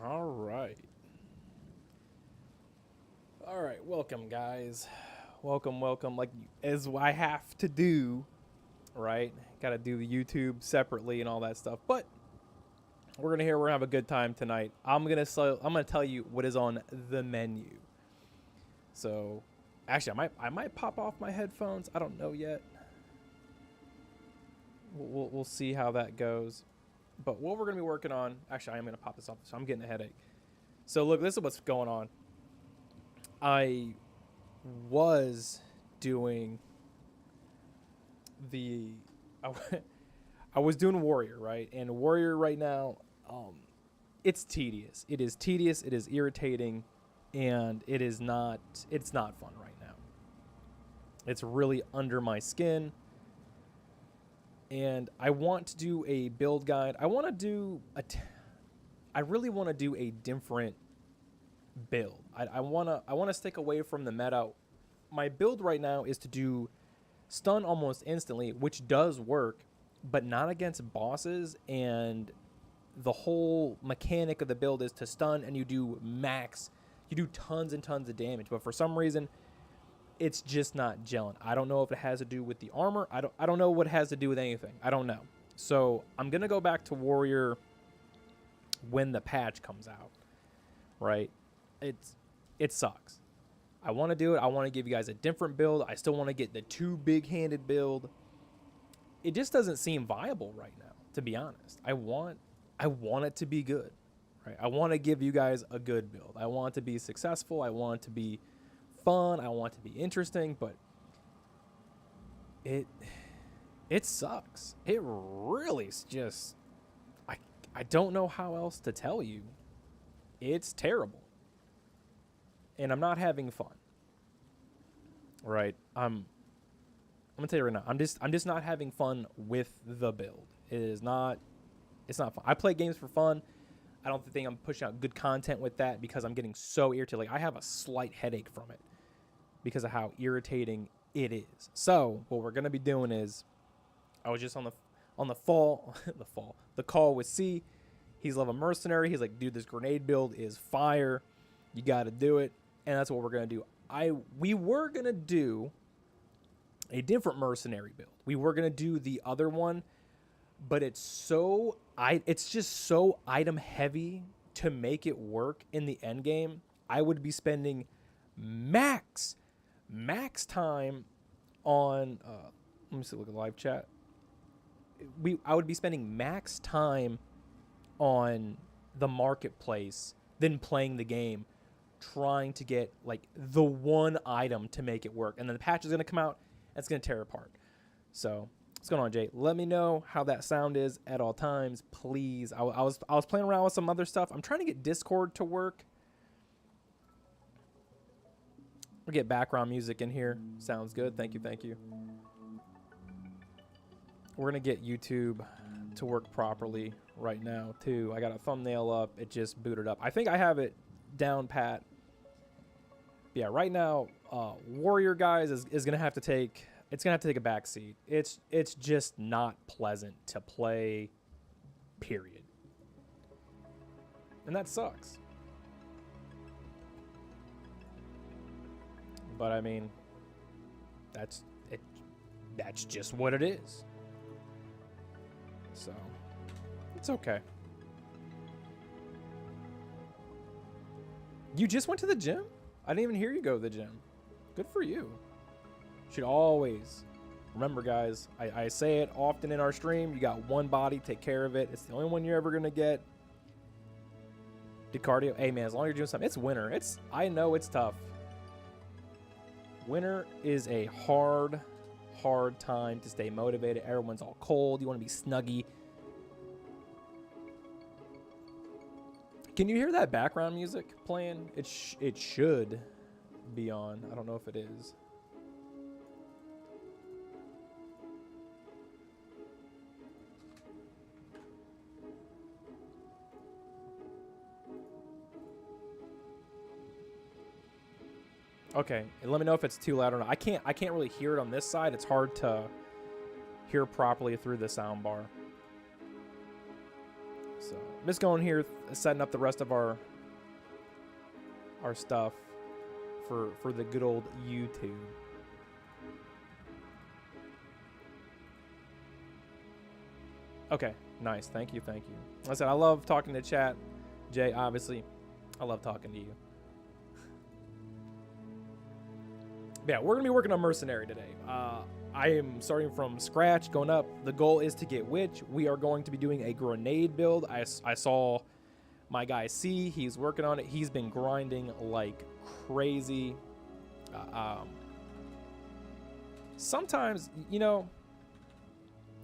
All right. All right. Welcome, guys. Welcome. Like, as I have to do, right? Got to do the YouTube separately and all that stuff. But we're gonna have a good time tonight. I'm gonna tell you what is on the menu. So, actually, I might pop off my headphones. I don't know yet. We'll see how that goes. But what we're gonna be working on. Actually, I am gonna pop this off. So I'm getting a headache. So look, this is what's going on. I was doing the I, I was doing warrior, right? And warrior right now, it's tedious. It is tedious, it is irritating, and it's not fun right now. It's really under my skin. And I want to do a build guide. I really want to do a different build. I wanna stick away from the meta. My build right now is to do stun almost instantly, which does work, but not against bosses. And the whole mechanic of the build is to stun and you do tons and tons of damage. But for some reason, it's just not gelling. I don't know if it has to do with the armor. I don't know what it has to do with anything. I don't know. So I'm gonna go back to warrior when the patch comes out, right? It sucks. I want to do it. I want to give you guys a different build. I still want to get the two big-handed build. It just doesn't seem viable right now, to be honest. I want it to be good, right? I want to give you guys a good build. I want it to be successful. I want it to be fun. I want it to be interesting, but it sucks. It really is just I don't know how else to tell you. It's terrible. And I'm not having fun. Right? I'm gonna tell you right now. I'm just not having fun with the build. It's not fun. I play games for fun. I don't think I'm pushing out good content with that because I'm getting so irritated. Like, I have a slight headache from it because of how irritating it is. So what we're gonna be doing is, I was just on the call with C. He's level mercenary. He's like, dude, this grenade build is fire. You got to do it. And that's what we're going to do. We were going to do a different mercenary build. We were going to do the other one, but it's just so item heavy to make it work in the end game. I would be spending max time on let me see, look at the live chat. I would be spending max time on the marketplace than playing the game, trying to get like the one item to make it work. And then the patch is going to come out and it's going to tear apart. So what's going on, Jay? Let me know how that sound is at all times, please. I was playing around with some other stuff. I'm trying to get Discord to work. We'll get background music in here. Sounds good. Thank you. We're going to get YouTube to work properly right now, too. I got a thumbnail up. It just booted up. I think I have it down pat. Yeah, right now, Warrior, guys, is going to have to take... It's going to have to take a back seat. It's just not pleasant to play, period. And that sucks. But, I mean, that's just what it is. So, it's okay. You just went to the gym? I didn't even hear you go to the gym. Good for you. Should always remember, guys, I say it often in our stream, you got one body, take care of it. It's the only one you're ever going to get. Did cardio? Hey, man, as long as you're doing something. It's winter. I know it's tough. Winter is a hard time to stay motivated. Everyone's all cold. You want to be snuggy. Can you hear that background music playing? It should be on. I don't know if it is. Okay, and let me know if it's too loud or not. I can't really hear it on this side. It's hard to hear properly through the sound bar. So I'm just going here, setting up the rest of our stuff for the good old YouTube. Okay, nice. Thank you, thank you. Like I said, I love talking to chat. Jay, obviously, I love talking to you. Yeah, we're gonna be working on Mercenary today. I am starting from scratch, going up. The goal is to get Witch. We are going to be doing a grenade build. I saw my guy C, he's working on it. He's been grinding like crazy. Sometimes, you know,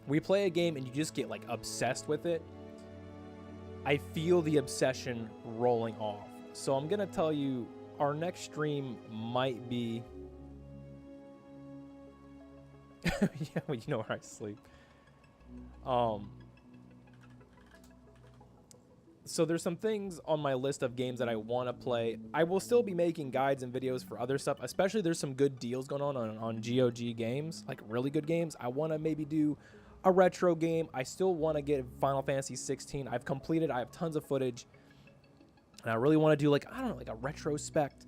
we play a game and you just get like obsessed with it. I feel the obsession rolling off. So I'm gonna tell you, our next stream might be yeah, well, you know where I sleep. So there's some things on my list of games that I want to play. I will still be making guides and videos for other stuff, especially there's some good deals going on GOG games, like really good games. I want to maybe do a retro game. I still want to get Final Fantasy 16. I've completed, I have tons of footage, and I really want to do like, I don't know, like a retrospect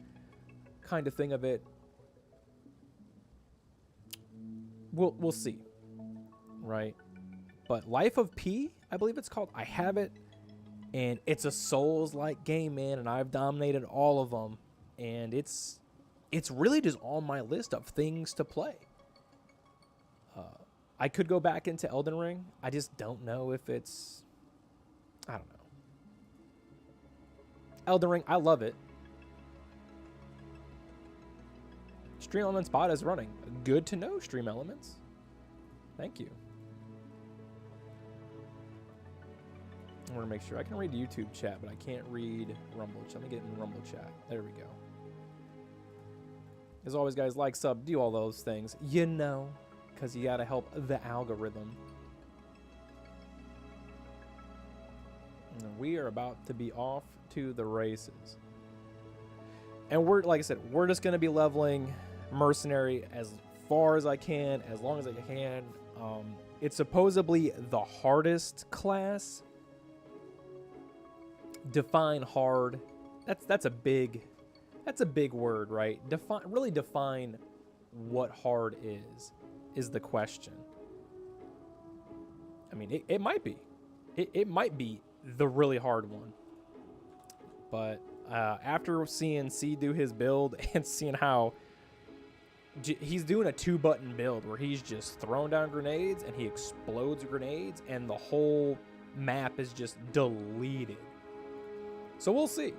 kind of thing of it. We'll see, right? But Life of P, I believe it's called. I have it, and it's a Souls-like game, man, and I've dominated all of them, and it's really just on my list of things to play. I could go back into Elden Ring. I just don't know if it's, I don't know. Elden Ring, I love it. Stream Elements bot is running. Good to know, Stream Elements. Thank you. I want to make sure I can read YouTube chat, but I can't read Rumble chat. Let me get in Rumble chat. There we go. As always, guys, like, sub, do all those things. You know, because you got to help the algorithm. And we are about to be off to the races. And we're, like I said, we're just going to be leveling Mercenary as far as I can, as long as I can. It's supposedly the hardest class. Define hard. That's a big word, right? Really define what hard is the question. I mean, it might be. It might be the really hard one. But after seeing C do his build and seeing how he's doing a 2-button build where he's just throwing down grenades and he explodes grenades and the whole map is just deleted. So we'll see.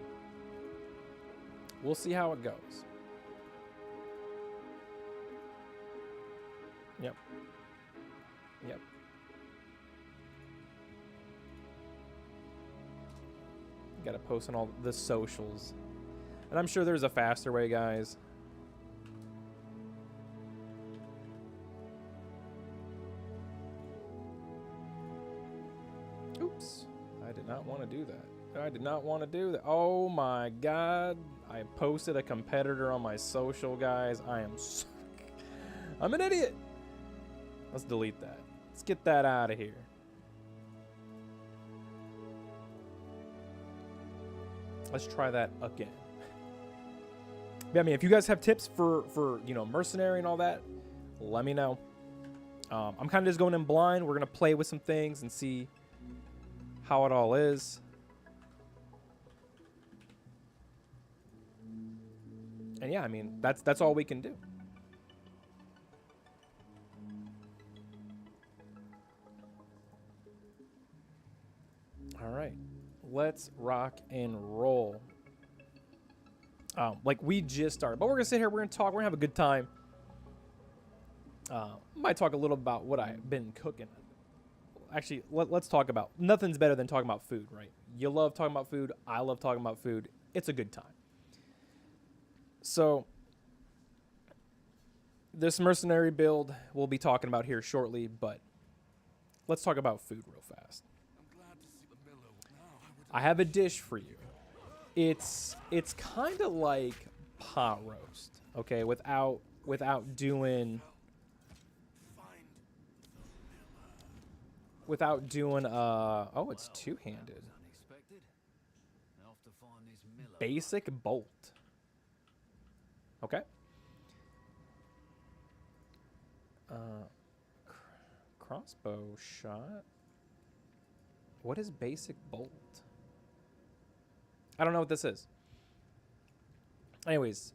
We'll see how it goes. Yep. Yep. Got to post on all the socials. And I'm sure there's a faster way, guys. Oops. I did not want to do that. I did not want to do that. Oh my God. I posted a competitor on my social, guys. I'm an idiot. Let's delete that. Let's get that out of here. Let's try that again. Yeah, I mean, if you guys have tips for you know, Mercenary and all that, let me know. I'm kind of just going in blind. We're gonna play with some things and see how it all is. And yeah, I mean, that's all we can do. All right, let's rock and roll. Like we just started, but we're gonna sit here, we're gonna talk, we're gonna have a good time. Might talk a little about what I've been cooking. Actually, let's talk about, nothing's better than talking about food, right? You love talking about food. I love talking about food. It's a good time. So this Mercenary build we'll be talking about here shortly, but let's talk about food real fast. I have a dish for you. It's kind of like pot roast, okay? Without doing oh, it's two-handed. Basic bolt. Okay. Crossbow shot. What is basic bolt? I don't know what this is. Anyways,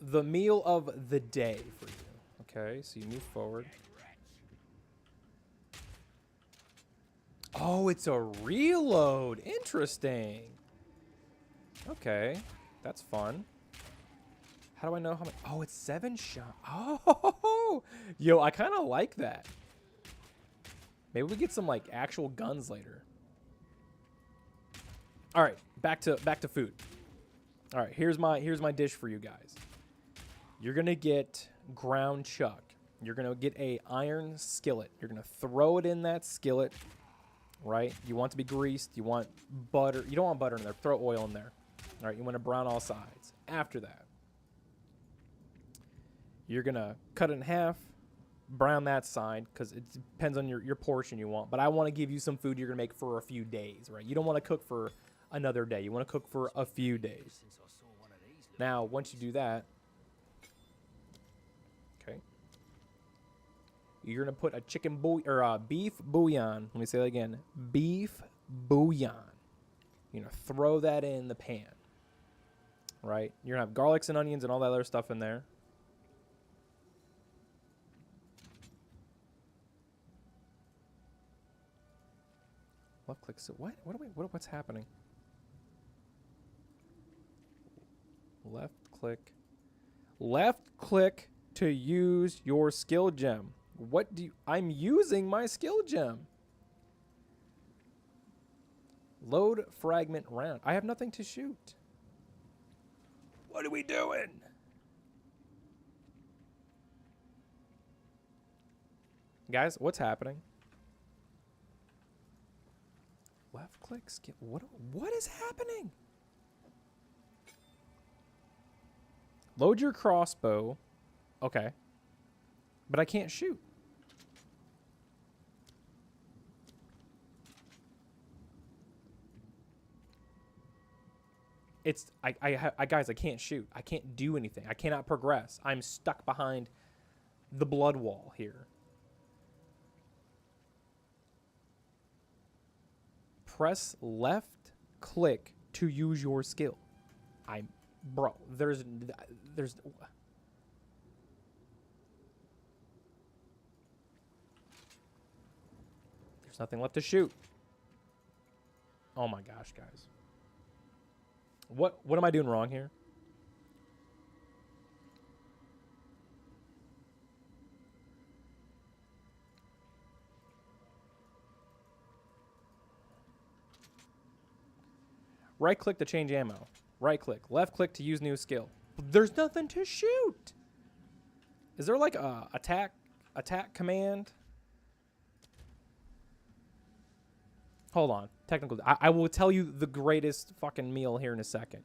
the meal of the day for you. Okay, so you move forward. Oh, it's a reload. Interesting. Okay, that's fun. How do I know how many? Oh, it's 7 shot. Oh, yo, I kind of like that. Maybe we get some like actual guns later. All right, back to food. All right, here's my dish for you guys. You're gonna get ground chuck. You're gonna get a iron skillet. You're gonna throw it in that skillet. Right? You want it to be greased. You want butter. You don't want butter in there. Throw oil in there. All right, you want to brown all sides. After that, you're going to cut it in half, brown that side, because it depends on your portion you want. But I want to give you some food you're going to make for a few days, right? You don't want to cook for another day. You want to cook for a few days. Now, once you do that, okay, you're going to put a chicken or a beef bouillon. Let me say that again. Beef bouillon. You're going to throw that in the pan. Right? You're going to have garlics and onions and all that other stuff in there. Left click. So what? What's happening? Left click. Left click to use your skill gem. What do you... I'm using my skill gem. Load fragment round. I have nothing to shoot. What are we doing? Guys, what's happening? Left click skill. What is happening? Load your crossbow. Okay. But I can't shoot. It's guys, I can't shoot. I can't do anything. I cannot progress. I'm stuck behind the blood wall here. Press left click to use your skill. Bro, there's nothing left to shoot. Oh my gosh, guys. What am I doing wrong here? Right click to change ammo. Right click. Left click to use new skill. There's nothing to shoot. Is there like a attack command? Hold on. Technical. I will tell you the greatest fucking meal here in a second.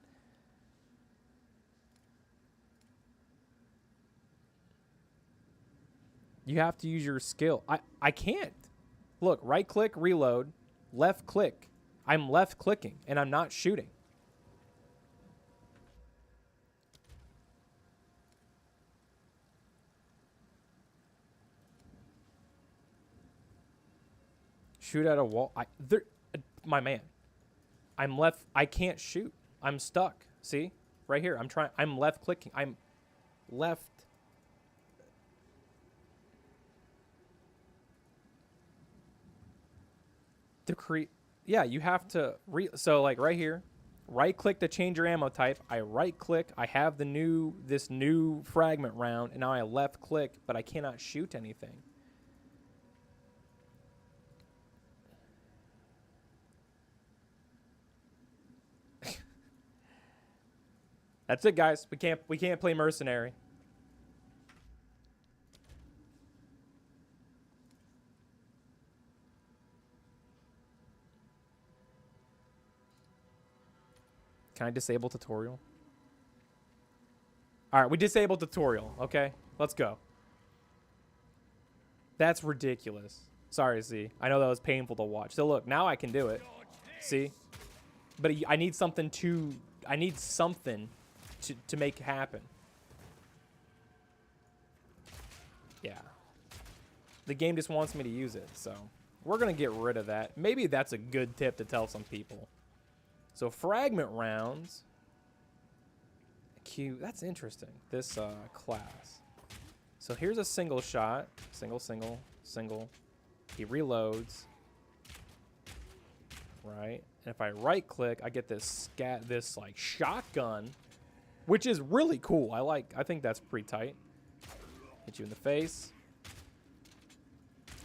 You have to use your skill. I can't. Look, right click, reload. Left click. I'm left clicking and I'm not shooting. Shoot at a wall. My man. I'm left. I can't shoot. I'm stuck. See? Right here. I'm left clicking. I'm left. Yeah, you have to so like right here, right click to change your ammo type. I right click. I have this new fragment round, and now I left click, but I cannot shoot anything. That's it, guys. We can't play Mercenary. Can I disable tutorial? All right, we disabled tutorial. Okay, let's go. That's ridiculous. Sorry, Z. I know that was painful to watch. So look, now I can do it. See? But I need something to make happen. Yeah. The game just wants me to use it, so we're gonna get rid of that. Maybe that's a good tip to tell some people. So fragment rounds. Q, that's interesting. This class. So here's a single shot. Single. He reloads. Right? And if I right click, I get this like shotgun, which is really cool. I think that's pretty tight. Hit you in the face.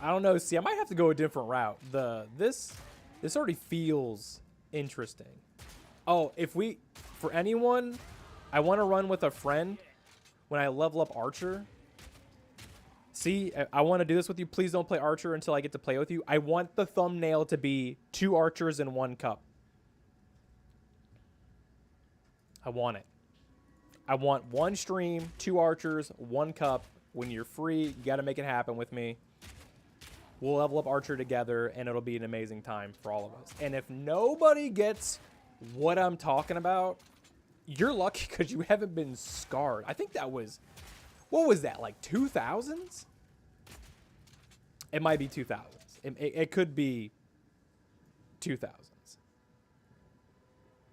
I don't know. See, I might have to go a different route. This already feels interesting. Oh, for anyone, I want to run with a friend when I level up Archer. See, I want to do this with you. Please don't play Archer until I get to play with you. I want the thumbnail to be 2 Archers in 1 cup. I want it. I want 1 stream, 2 Archers, 1 cup. When you're free, you got to make it happen with me. We'll level up Archer together, and it'll be an amazing time for all of us. And if nobody gets what I'm talking about, you're lucky because you haven't been scarred. I think that was... What was that, like 2000s? It might be 2000s. It could be 2000s.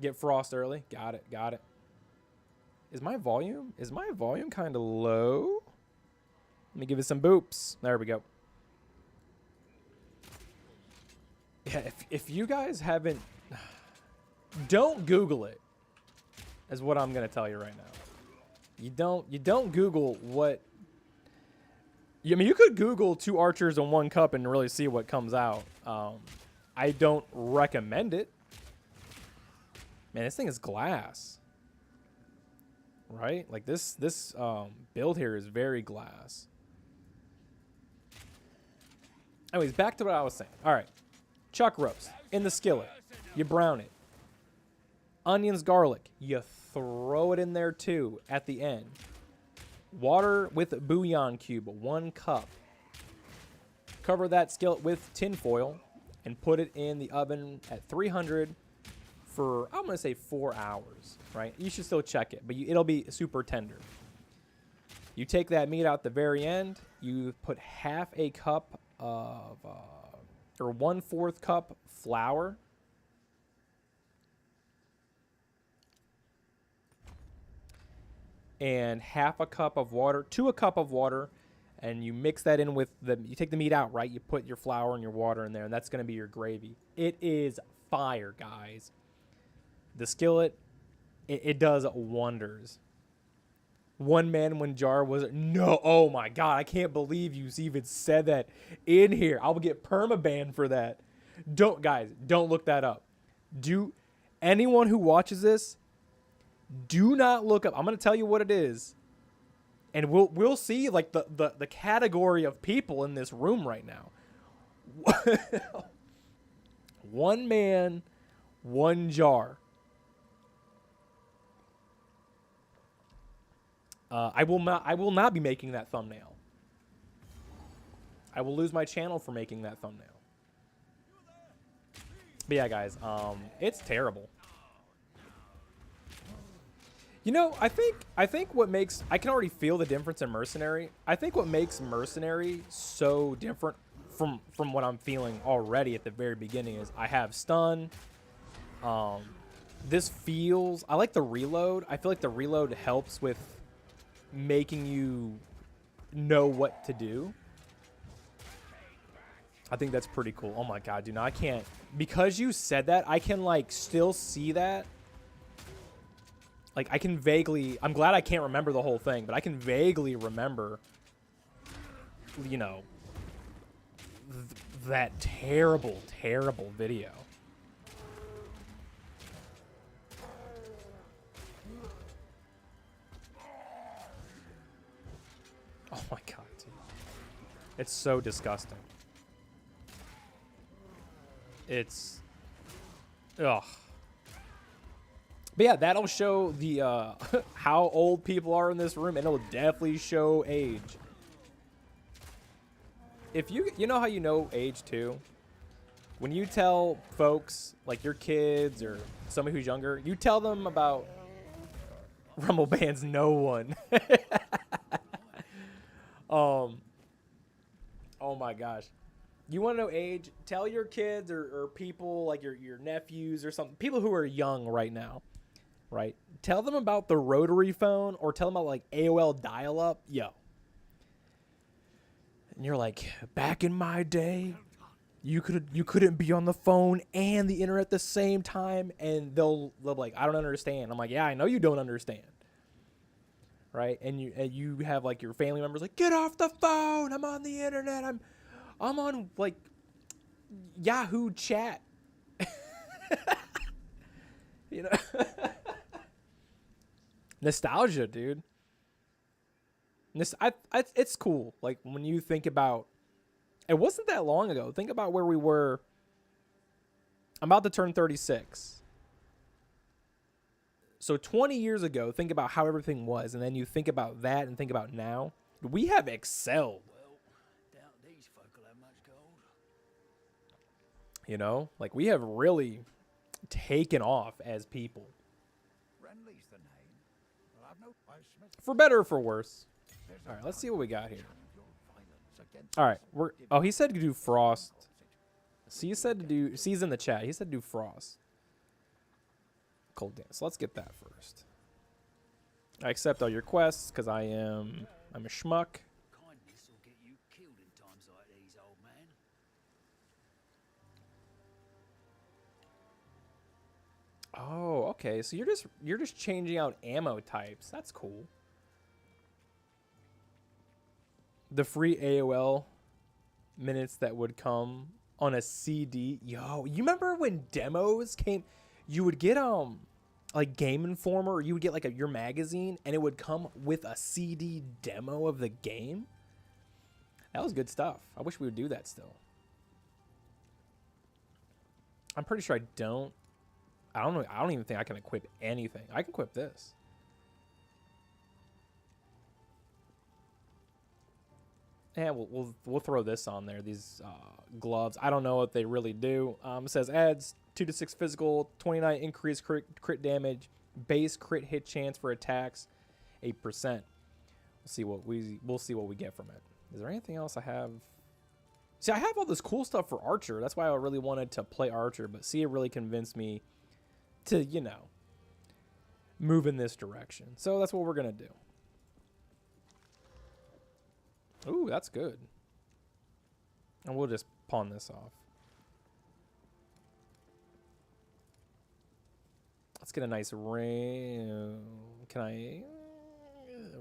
Get frost early. Got it. Is my volume kind of low? Let me give it some boops. There we go. Yeah, if you guys haven't... Don't Google it. Is what I'm going to tell you right now. You don't Google what... I mean, you could Google 2 Archers in 1 cup and really see what comes out. I don't recommend it. Man, this thing is glass. Right? Like, this build here is very glass. Anyways, back to what I was saying. All right. Chuck roast in the skillet. You brown it. Onions, garlic. You throw it in there too at the end. Water with bouillon cube, 1 cup. Cover that skillet with tin foil and put it in the oven at 300 for, I'm going to say 4 hours, right? You should still check it, but it'll be super tender. You take that meat out the very end. You put half a cup of, or 1/4 cup flour. And half a cup of water to a cup of water, and you mix that in with you take the meat out, right? You put your flour and your water in there, and that's going to be your gravy. It is fire, guys. The skillet, it does wonders. 1 man, 1 jar was no. Oh my God, I can't believe you even said that in here. I will get permabanned for that. Don't look that up. Anyone who watches this, do not look up. I'm going to tell you what it is. And we'll see like the category of people in this room right now. 1 man, 1 jar. I will not be making that thumbnail. I will lose my channel for making that thumbnail. But yeah, guys, it's terrible. You know, I think what makes... I can already feel the difference in Mercenary. I think what makes Mercenary so different from what I'm feeling already at the very beginning is I have stun. This feels... I like the reload. I feel like the reload helps with making you know what to do. I think that's pretty cool. Oh my God, dude. Now I can't... Because you said that, I can, like, still see that. Like, I can vaguely... I'm glad I can't remember the whole thing, but I can vaguely remember, you know, that terrible, terrible video. Oh my God, dude. It's so disgusting. It's... Ugh. But yeah, that'll show the how old people are in this room, and it'll definitely show age. If you know how you know age too? When you tell folks, like your kids or somebody who's younger, you tell them about Rumble bans no one. Oh my gosh. You want to know age? Tell your kids or people like your nephews or something, people who are young right now, right? Tell them about the rotary phone or tell them about like AOL dial-up. Yo. And you're like, back in my day, you couldn't be on the phone and the internet at the same time, and they'll be like, I don't understand. I'm like, yeah, I know you don't understand. Right? And you have like your family members like, get off the phone. I'm on the internet. I'm on like Yahoo chat. You know? Nostalgia, dude. It's cool. Like when you think about, it wasn't that long ago. Think about where we were. I'm about to turn 36. So 20 years ago, think about how everything was, and then you think about that and think about now. We have excelled. Well, doubt these folk will have much gold. You know, like we have really taken off as people. Renly's the name. Well, I've no For better or for worse. All right, let's see what we got here. All right, he said to do frost. So he said to do. He's in the chat. He said to do frost. Cold dance. So let's get that first. I accept all your quests because I'm a schmuck. Kindness will get you killed in times like these, old man. Oh, okay. So you're just changing out ammo types. That's cool. The free AOL minutes that would come on a CD. Yo, you remember when demos came? You would get like Game Informer, or you would get like your magazine, and it would come with a CD demo of the game. That was good stuff. I wish we would do that still. I'm pretty sure I don't know. I don't even think I can equip anything. I can equip this. And we'll throw this on there. These gloves. I don't know what they really do. It says adds 2 to 6 physical, 29 increased crit damage, base crit hit chance for attacks, 8%. We'll see what we get from it. Is there anything else I have? See, I have all this cool stuff for Archer. That's why I really wanted to play Archer, but Sia really convinced me to, move in this direction. So that's what we're gonna do. Ooh, that's good. And we'll just pawn this off. Let's get a nice ring. Can I?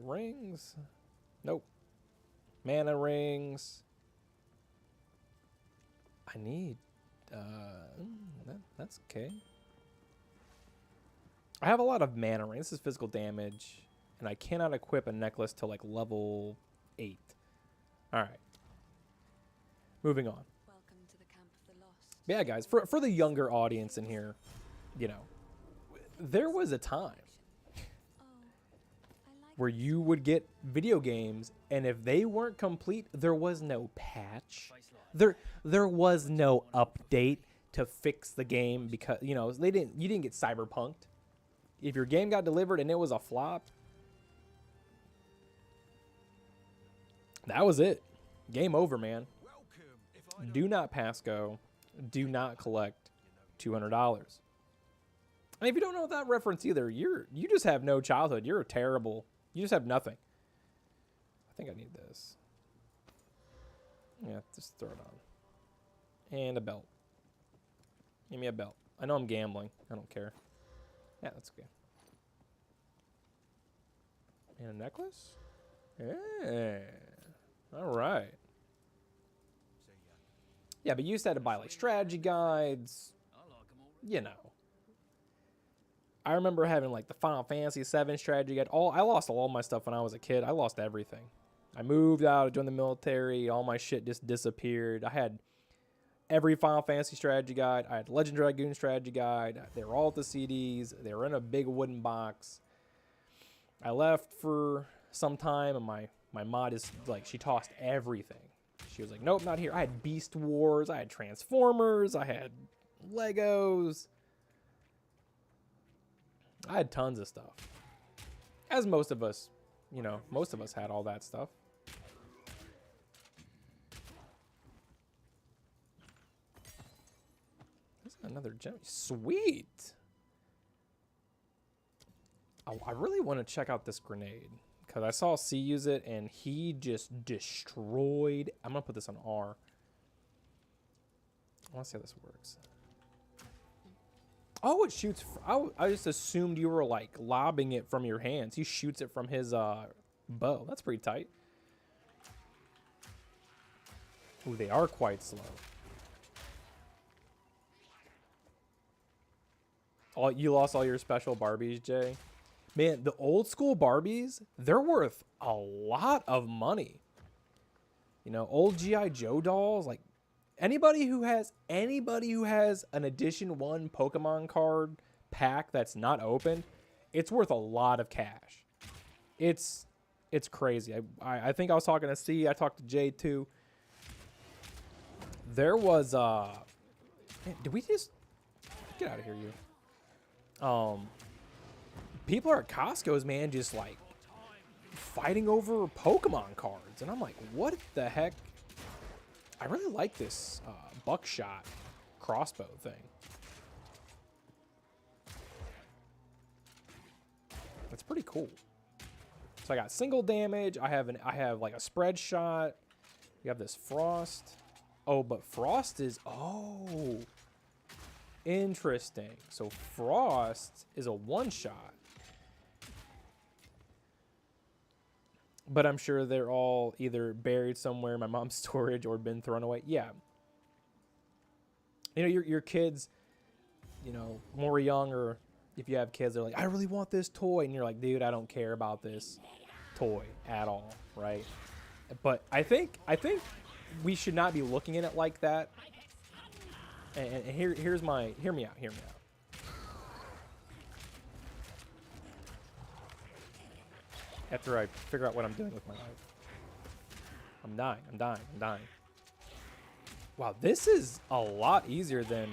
Rings? Nope. Mana rings. I need. That's okay. I have a lot of mana rings. This is physical damage. And I cannot equip a necklace till like level 8. All right. Moving on. Welcome to the camp of the lost. Yeah, guys, for the younger audience in here, there was a time where you would get video games, and if they weren't complete, there was no patch. There was no update to fix the game because you didn't get cyberpunked. If your game got delivered and it was a flop, that was it. Game over, man. Do not pass go. Do not collect $200. And if you don't know that reference either, you just have no childhood. You're terrible. You just have nothing. I think I need this. Yeah, just throw it on. And a belt. Give me a belt. I know I'm gambling. I don't care. Yeah, that's okay. And a necklace? Yeah. All right. Yeah, but you used to have to buy like strategy guides. I remember having like the Final Fantasy VII strategy guide. I lost all my stuff when I was a kid. I lost everything. I moved out, I joined the military. All my shit just disappeared. I had every Final Fantasy strategy guide. I had Legend Dragoon strategy guide. They were all at the CDs. They were in a big wooden box. I left for some time, and my mod is like, she tossed everything. She was like, nope, not here. I had Beast Wars. I had Transformers. I had Legos. I had tons of stuff. As most of us, you know, most of us had all that stuff. This is another gem. Sweet. Oh, I really want to check out this grenade because I saw C use it and he just destroyed. I'm going to put this on R. I want to see how this works. Oh, it shoots. I just assumed you were like lobbing it from your hands. He shoots it from his bow. That's pretty tight. Ooh, they are quite slow. You lost all your special Barbies, Jay? Man, the old school Barbies, they're worth a lot of money. You know, old G.I. Joe dolls, like anybody who has an edition 1 Pokemon card pack that's not opened, it's worth a lot of cash. It's crazy. I think I was talking to C, I talked to Jay too. There was man, did we just get out of here, you? People are at Costco's, man, just like fighting over Pokemon cards. And I'm like, what the heck? I really like this buckshot crossbow thing. That's pretty cool. So I got single damage. I have like a spread shot. You have this frost. Oh, but frost is, oh, interesting. So frost is a one-shot. But I'm sure they're all either buried somewhere in my mom's storage or been thrown away. Yeah. You know, your kids, you know, more young, or if you have kids, they're like, I really want this toy. And you're like, dude, I don't care about this toy at all, right? But I think we should not be looking at it like that. And hear me out. After I figure out what I'm doing with my life. I'm dying. Wow, this is a lot easier than...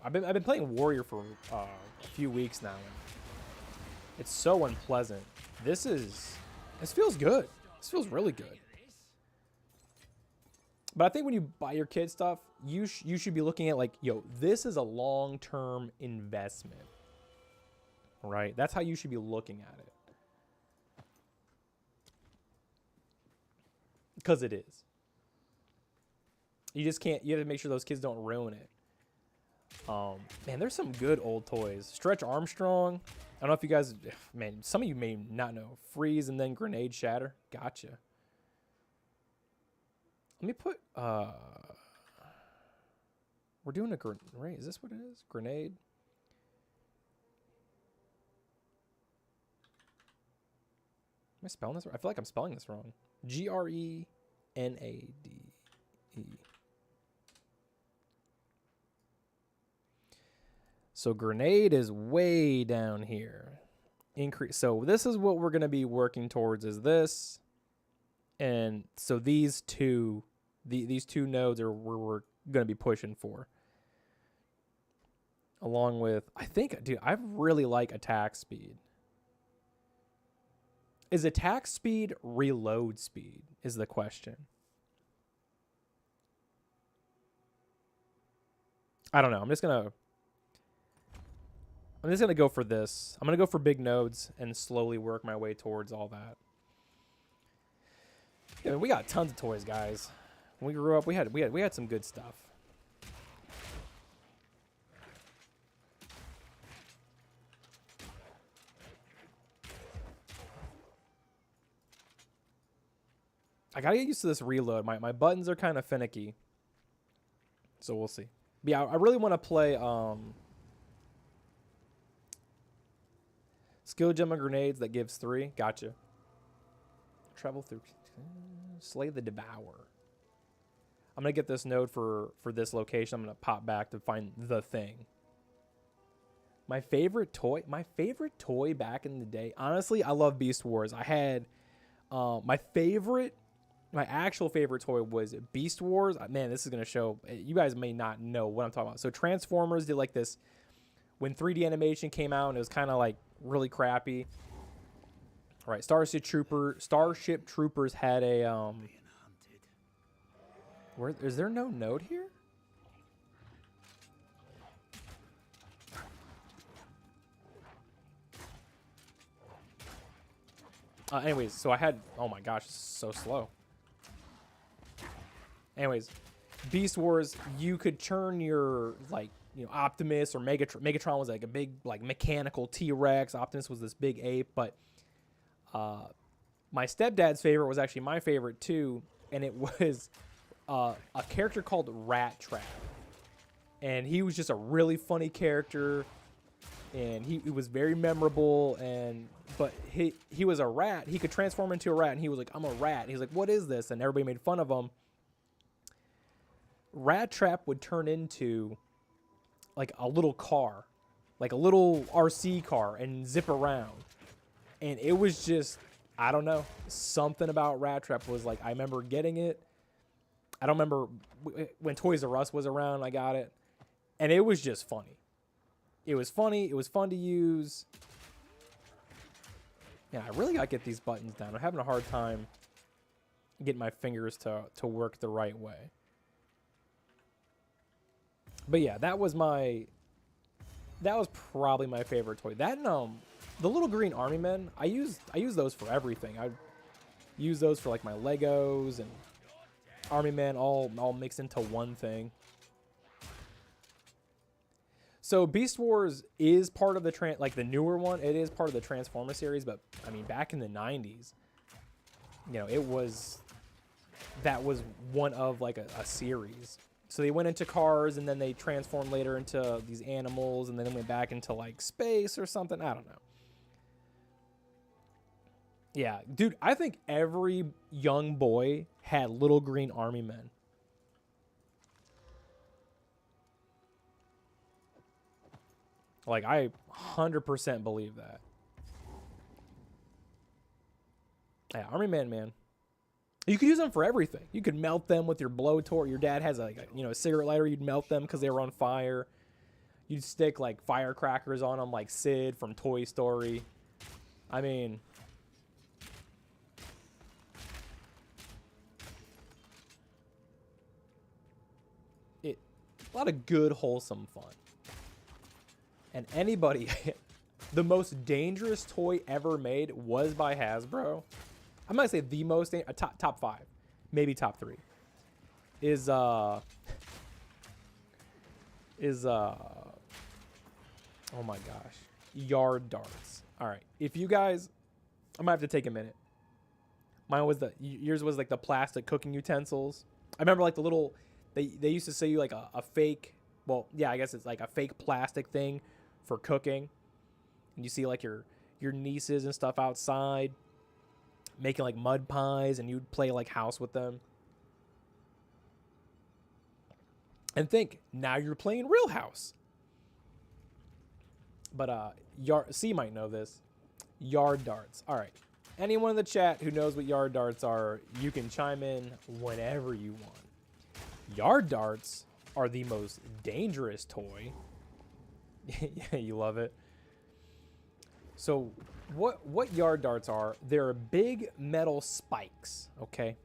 I've been playing Warrior for a few weeks now. And it's so unpleasant. This feels good. This feels really good. But I think when you buy your kid stuff, you should be looking at like, yo, this is a long-term investment. Right? That's how you should be looking at it. Because it is. You just can't, you have to make sure those kids don't ruin it. Man, there's some good old toys. Stretch Armstrong. I don't know if you guys, man, some of you may not know. Freeze and then Grenade Shatter. Gotcha. Let me put, we're doing a grenade. Is this what it is? Grenade. Am I spelling this wrong? I feel like I'm spelling this wrong. Grenade. So grenade is way down here. Increase. So this is what we're going to be working towards, is this. And so these two nodes are where we're going to be pushing for. Along with, I think, dude, I really like attack speed. Is attack speed reload speed is the question. I don't know. I'm just gonna go for this. I'm gonna go for big nodes and slowly work my way towards all that. Yeah, we got tons of toys, guys. When we grew up, we had some good stuff. I gotta get used to this reload. My buttons are kind of finicky. So we'll see. But yeah, I really want to play skill gem of grenades that gives 3. Gotcha. Travel through. Slay the Devourer. I'm going to get this node for this location. I'm going to pop back to find the thing. My favorite toy back in the day. Honestly, I love Beast Wars. I had my favorite my actual favorite toy was Beast Wars. Man, this is gonna show you guys may not know what I'm talking about. So Transformers did like this when 3D animation came out, and it was kind of like really crappy. All right, Starship Troopers had a Where is there no note here? Anyways, so I had, oh my gosh, it's so slow. Anyways, Beast Wars, you could turn your, like, you know, Optimus or Megatron was like a big, like, mechanical T-Rex. Optimus was this big ape, but my stepdad's favorite was actually my favorite too, and it was a character called Rat Trap. And he was just a really funny character, and he was very memorable, but he was a rat. He could transform into a rat, and he was like, I'm a rat. And he's like, what is this? And everybody made fun of him. Rat Trap would turn into like a little car, like a little RC car, and zip around. And it was just, I don't know, something about Rat Trap was like, I remember getting it. I don't remember when Toys R Us was around, I got it. And it was just funny. It was funny. It was fun to use. Yeah, I really got to get these buttons down. I'm having a hard time getting my fingers to work the right way. But yeah, that was probably my favorite toy. That and the little green army men, I use those for everything. I use those for like my Legos and army men all mixed into one thing. So Beast Wars is part of the like the newer one. It is part of the Transformer series, but I mean back in the 90s, you know, that was one of like a series. So they went into cars, and then they transformed later into these animals, and then they went back into like space or something. I don't know. Yeah, dude, I think every young boy had little green army men. Like, I 100% believe that. Yeah, army man. You could use them for everything. You could melt them with your blowtorch. Your dad has a cigarette lighter. You'd melt them because they were on fire. You'd stick like firecrackers on them, like Sid from Toy Story. I mean, a lot of good, wholesome fun. And anybody, the most dangerous toy ever made was by Hasbro. I'm not gonna say the most, top 5, maybe top 3. Is oh my gosh, yard darts. All right, if you guys, I might have to take a minute. Yours was like the plastic cooking utensils. I remember like the little, they used to say you like a fake, well, yeah, I guess it's like a fake plastic thing for cooking. And you see like your nieces and stuff outside making like mud pies, and you'd play like house with them. And think, now you're playing real house. But C might know this. Yard darts. All right. Anyone in the chat who knows what yard darts are, you can chime in whenever you want. Yard darts are the most dangerous toy. Yeah, you love it. So what yard darts are, they're big metal spikes, okay?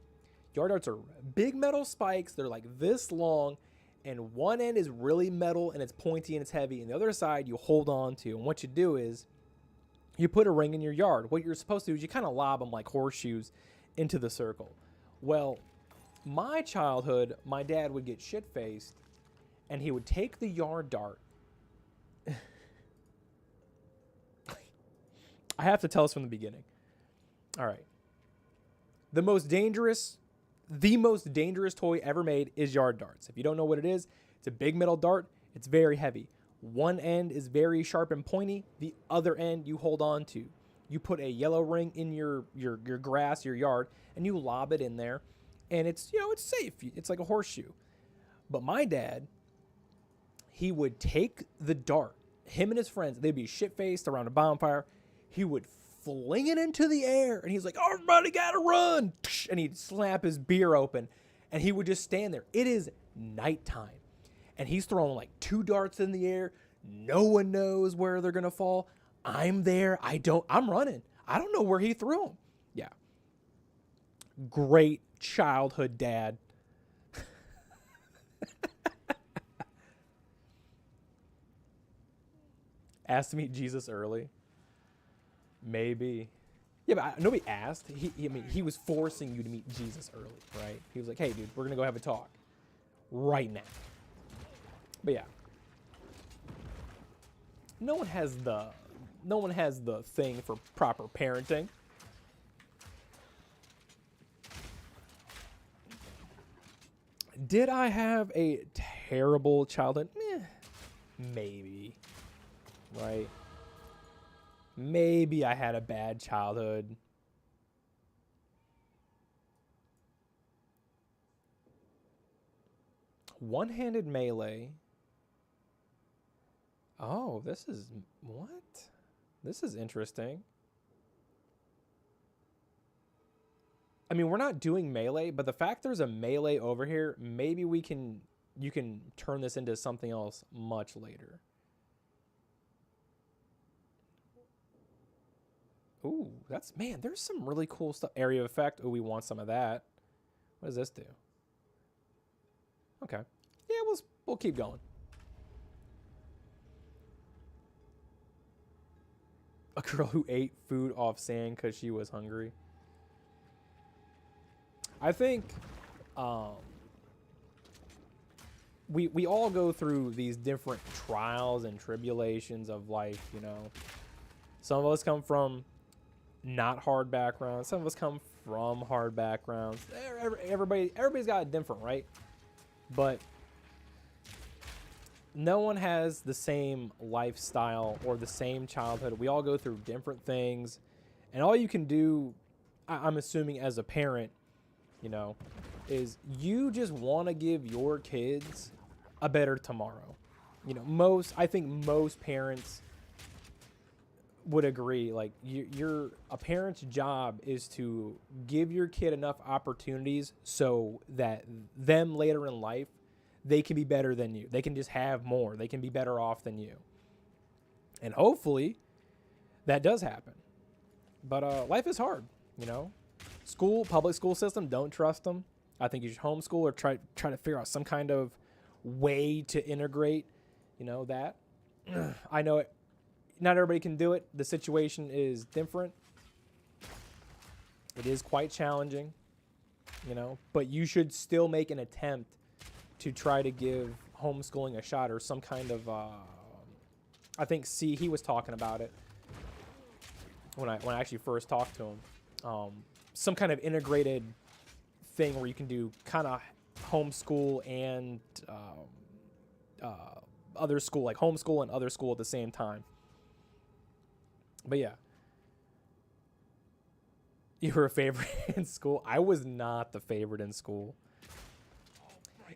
Yard darts are big metal spikes. They're like this long, and one end is really metal and it's pointy and it's heavy, and the other side you hold on to. And what you do is you put a ring in your yard. What you're supposed to do is you kind of lob them like horseshoes into the circle. Well, my childhood, my dad would get shit-faced, and he would take the yard dart. I have to tell us from the beginning. All right. The most dangerous toy ever made is yard darts. If you don't know what it is, it's a big metal dart. It's very heavy. One end is very sharp and pointy. The other end you hold on to. You put a yellow ring in your grass, your yard, and you lob it in there, and it's safe. It's like a horseshoe. But my dad, he would take the dart. Him and his friends, they'd be shit-faced around a bonfire. He would fling it into the air. And he's like, everybody gotta run. And he'd slap his beer open. And he would just stand there. It is nighttime. And he's throwing like 2 darts in the air. No one knows where they're going to fall. I'm there. I'm running. I don't know where he threw them. Yeah. Great childhood dad. Asked to meet Jesus early. Maybe. Yeah, but nobody asked. He was forcing you to meet Jesus early, right? He was like, hey, dude, we're going to go have a talk right now. But yeah. No one has the thing for proper parenting. Did I have a terrible childhood? Maybe. Right? Maybe I had a bad childhood. One-handed melee. Oh, this is... What? This is interesting. I mean, we're not doing melee, but the fact there's a melee over here, maybe you can turn this into something else much later. Ooh, man, there's some really cool stuff. Area of effect. Ooh, we want some of that. What does this do? Okay. Yeah, we'll keep going. A girl who ate food off sand because she was hungry. I think we all go through these different trials and tribulations of life, you know. Some of us come from not hard backgrounds. Some of us come from hard backgrounds. Everybody's got a different, right? But no one has the same lifestyle or the same childhood. We all go through different things. And all you can do, I'm assuming as a parent, you know, is you just want to give your kids a better tomorrow. You know, I think most parents would agree. Like, a parent's job is to give your kid enough opportunities so that them later in life, they can be better than you. They can just have more. They can be better off than you. And hopefully that does happen. But life is hard, you know. Public school system, don't trust them. I think you should homeschool or try to figure out some kind of way to integrate, you know, that. I know not everybody can do it. The situation is different. It is quite challenging, you know, but you should still make an attempt to try to give homeschooling a shot or some kind of, I think he was talking about it when I actually first talked to him. Some kind of integrated thing where you can do kind of homeschool and other school, like homeschool and other school at the same time. But yeah. You were a favorite in school? I was not the favorite in school.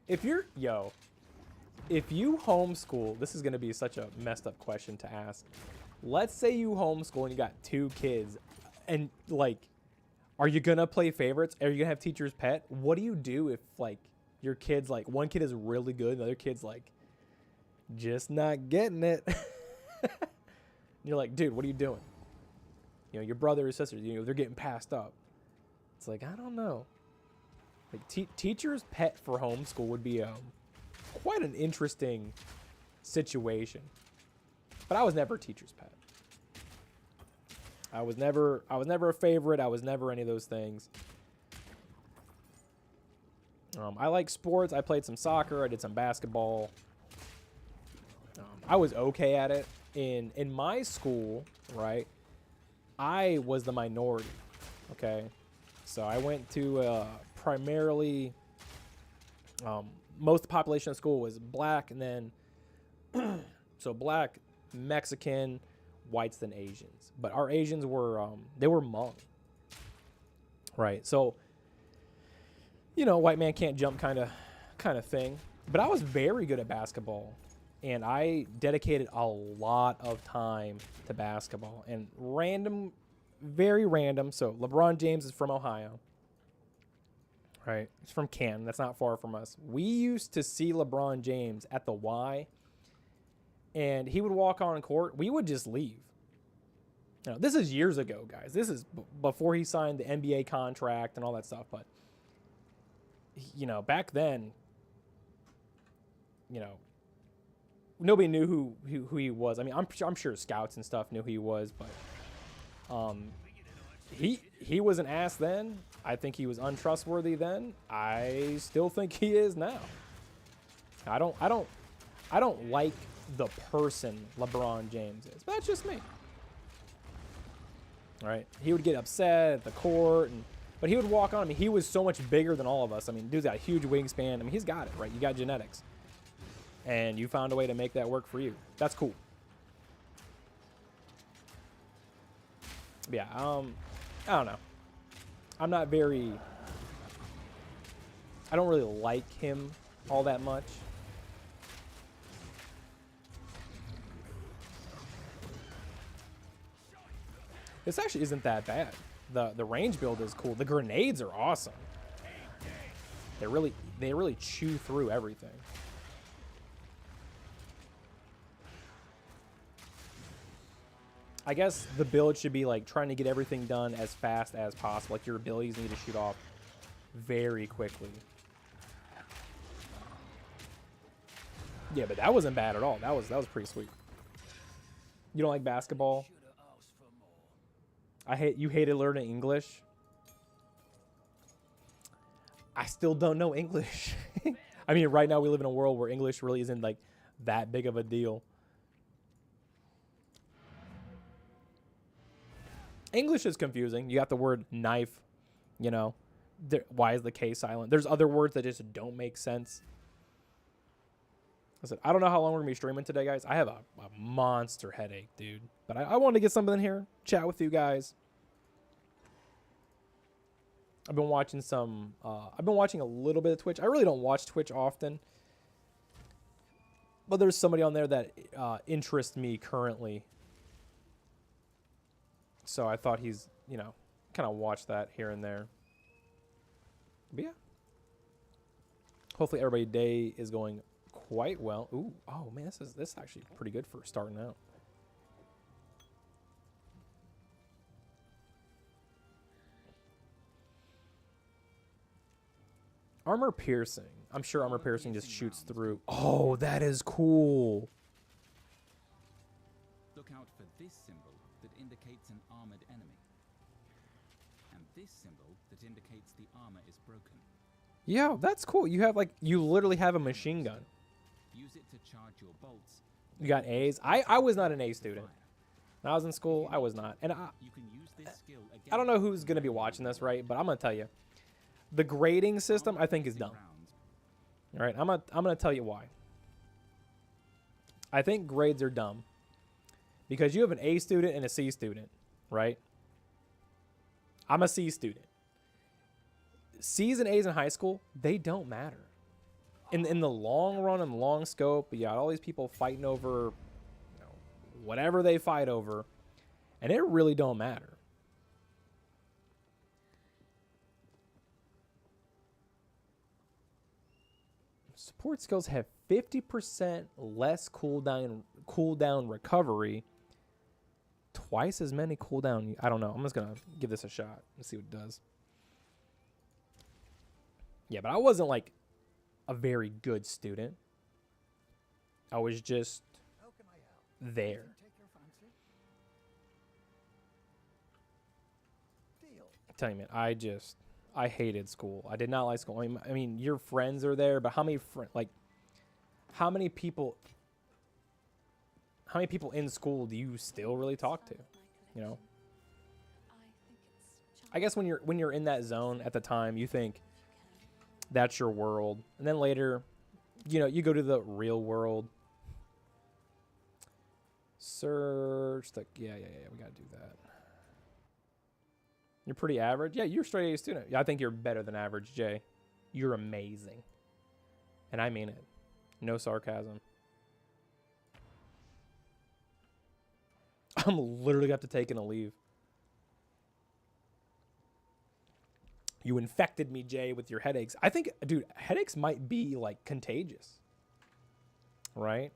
If you homeschool, this is going to be such a messed up question to ask. Let's say you homeschool and you got 2 kids and like, are you going to play favorites? Are you going to have teacher's pet? What do you do if like your kid's like, one kid is really good and the other kid's like, just not getting it? You're like, dude, what are you doing? You know, your brother or sister, you know, they're getting passed up. It's like, I don't know. Like teacher's pet for homeschool would be quite an interesting situation. But I was never a teacher's pet. I was never a favorite. I was never any of those things. I like sports. I played some soccer. I did some basketball. I was okay at it. In my school, right, I was the minority, okay? So I went to primarily, most of the population of school was black, and then, so black, Mexican, whites, then Asians. But our Asians were, they were Hmong, right? So, you know, white man can't jump kind of thing. But I was very good at basketball. And I dedicated a lot of time to basketball. And random very random. So LeBron James is from Ohio. Right? He's from Canton. That's not far from us. We used to see LeBron James at the Y, and he would walk on court. We would just leave. Now, this is years ago, guys. This is before he signed the NBA contract and all that stuff. But, you know, back then, you know, nobody knew who he was. I mean, I'm sure scouts and stuff knew who he was, but he was an ass then. I think he was untrustworthy then. I still think he is now. I don't like the person LeBron James is, but that's just me. Right? He would get upset at the court, but he would walk on. I mean, he was so much bigger than all of us. I mean, dude's got a huge wingspan. I mean, he's got it, right? You got genetics. And you found a way to make that work for you. That's cool. But yeah, I don't know. I'm not very... I don't really like him all that much. This actually isn't that bad. The range build is cool. The grenades are awesome. They really chew through everything. I guess the build should be like trying to get everything done as fast as possible. Like your abilities need to shoot off very quickly. Yeah, but that wasn't bad at all. That was pretty sweet. You don't like basketball? You hated learning English. I still don't know English. I mean, right now we live in a world where English really isn't like that big of a deal. English is confusing. You got the word knife, you know. Why is the K silent? There's other words that just don't make sense. Listen, I don't know how long we're going to be streaming today, guys. I have a monster headache, dude. But I wanted to get something in here, chat with you guys. I've been watching a little bit of Twitch. I really don't watch Twitch often. But there's somebody on there that interests me currently. So I thought he's, you know, kind of watch that here and there. But yeah. Hopefully everybody's day is going quite well. Ooh, oh man, this is actually pretty good for starting out. Armor piercing. I'm sure armor piercing just shoots through. Oh, that is cool. Look out for this symbol that indicates an armored enemy. And this symbol that indicates the armor is broken. Yeah, that's cool. You literally have a machine gun. Use it to charge your bolts. You got A's. I was not an A student. When I was in school, I was not. And You can use this skill again. I don't know who's going to be watching this, right? But I'm going to tell you. The grading system, I think, is dumb. All right, I'm going to tell you why. I think grades are dumb. Because you have an A student and a C student, right? I'm a C student. C's and A's in high school, they don't matter. In the long run and long scope, you got all these people fighting over, you know, whatever they fight over, and it really don't matter. Support skills have 50% less cooldown recovery, twice as many cooldown. I don't know. I'm just gonna give this a shot and see what it does. Yeah, but I wasn't like a very good student. I was just there. I'm telling you, man, I hated school. I did not like school. I mean, your friends are there, but how many people in school do you still really talk to? You know? I guess when you're in that zone at the time, you think that's your world. And then later, you know, you go to the real world. Search the yeah, we got to do that. You're pretty average. Yeah, you're a straight A student. Yeah, I think you're better than average, Jay. You're amazing. And I mean it. No sarcasm. I'm literally got to take in a leave. You infected me, Jay, with your headaches. I think, dude, headaches might be like contagious, right?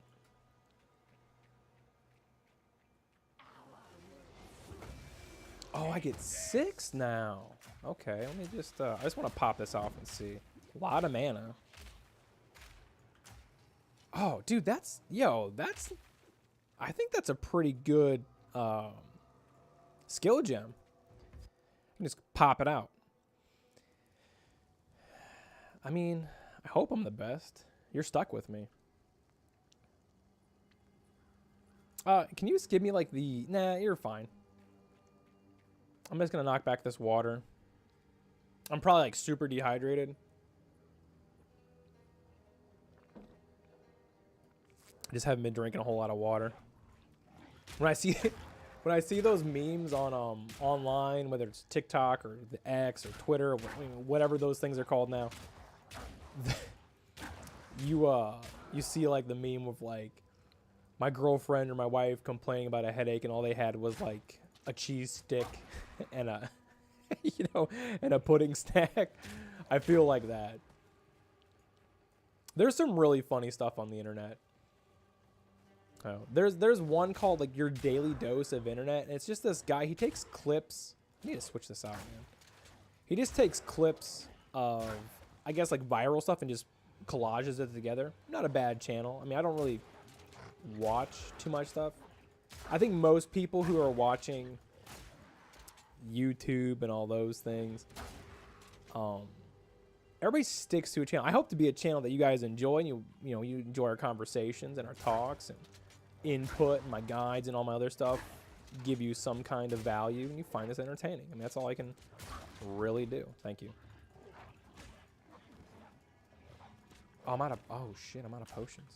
Oh, I get 6 now. Okay, let me just, I just want to pop this off and see. A lot of mana. Oh, dude, that's, I think that's a pretty good skill gem. Just pop it out. I mean, I hope I'm the best. You're stuck with me. Can you just give me like the... Nah, you're fine. I'm just going to knock back this water. I'm probably like super dehydrated. I just haven't been drinking a whole lot of water. When I see when I see those memes on online, whether it's TikTok or the X or Twitter or whatever those things are called now, you see like the meme of like my girlfriend or my wife complaining about a headache and all they had was like a cheese stick and a and a pudding snack. I feel like that. There's some really funny stuff on the internet. Oh, there's one called like Your Daily Dose of Internet, and it's just this guy. He takes clips. I need to switch this out, man. He just takes clips of, I guess, like viral stuff and just collages it together. Not a bad channel. I mean, I don't really watch too much stuff. I think most people who are watching YouTube and all those things, everybody sticks to a channel. I hope to be a channel that you guys enjoy, and you enjoy our conversations and our talks and input and my guides and all my other stuff give you some kind of value and you find this entertaining. I mean, that's all I can really do. Thank you. Oh, I'm out of potions.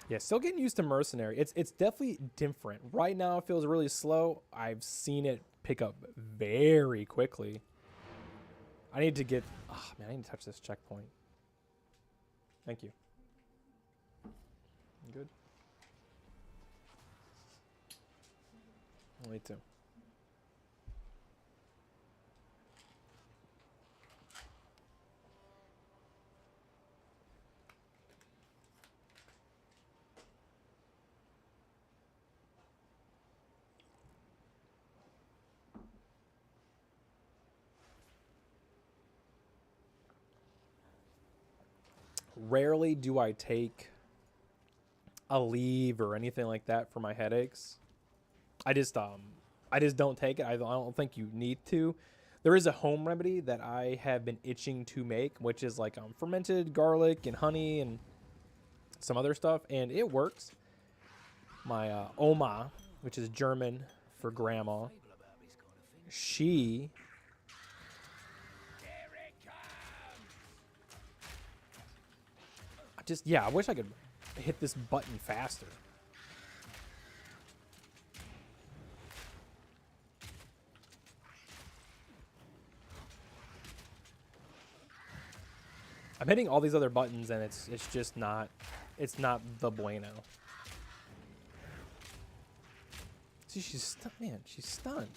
Yeah, still getting used to Mercenary. It's definitely different. Right now it feels really slow. I've seen it pick up very quickly. I need to get... Oh, man, I need to touch this checkpoint. Thank you. Good? Me too. Rarely do I take a leave or anything like that for my headaches. I just don't take it. I don't think you need to. There is a home remedy that I have been itching to make, which is like fermented garlic and honey and some other stuff, and it works. My Oma, which is German for grandma, she... I wish I could hit this button faster. I'm hitting all these other buttons and it's just not, it's not the bueno. See, she's stunned, man. She's stunned.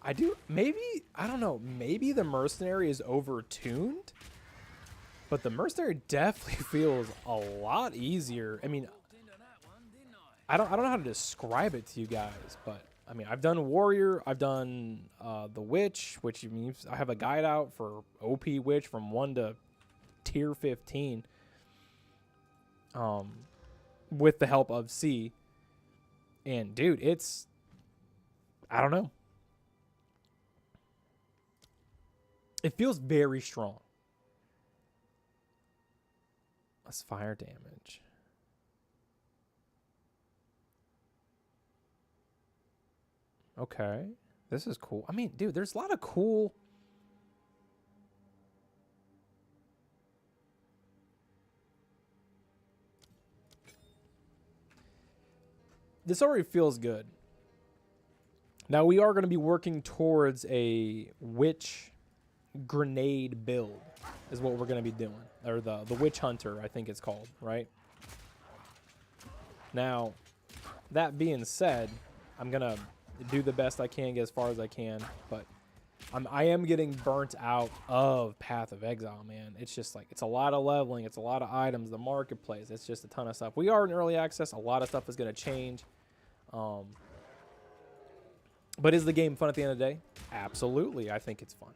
I don't know, maybe the Mercenary is overtuned, but the Mercenary definitely feels a lot easier. I mean, I don't know how to describe it to you guys, but I mean, I've done Warrior, I've done the Witch, which means I have a guide out for OP Witch from 1 to tier 15, with the help of C, and dude, it's, I don't know. It feels very strong. That's fire damage. Okay. This is cool. I mean, dude, there's a lot of cool... This already feels good. Now, we are going to be working towards a Witch grenade build is what we're going to be doing. Or the Witch Hunter, I think it's called, right? Now, that being said, I'm going to do the best I can, get as far as I can, but I am getting burnt out of Path of Exile, man. It's just like, it's a lot of leveling, it's a lot of items, the marketplace, it's just a ton of stuff. We are in early access, a lot of stuff is going to change. But is the game fun at the end of the day? Absolutely, I think it's fun.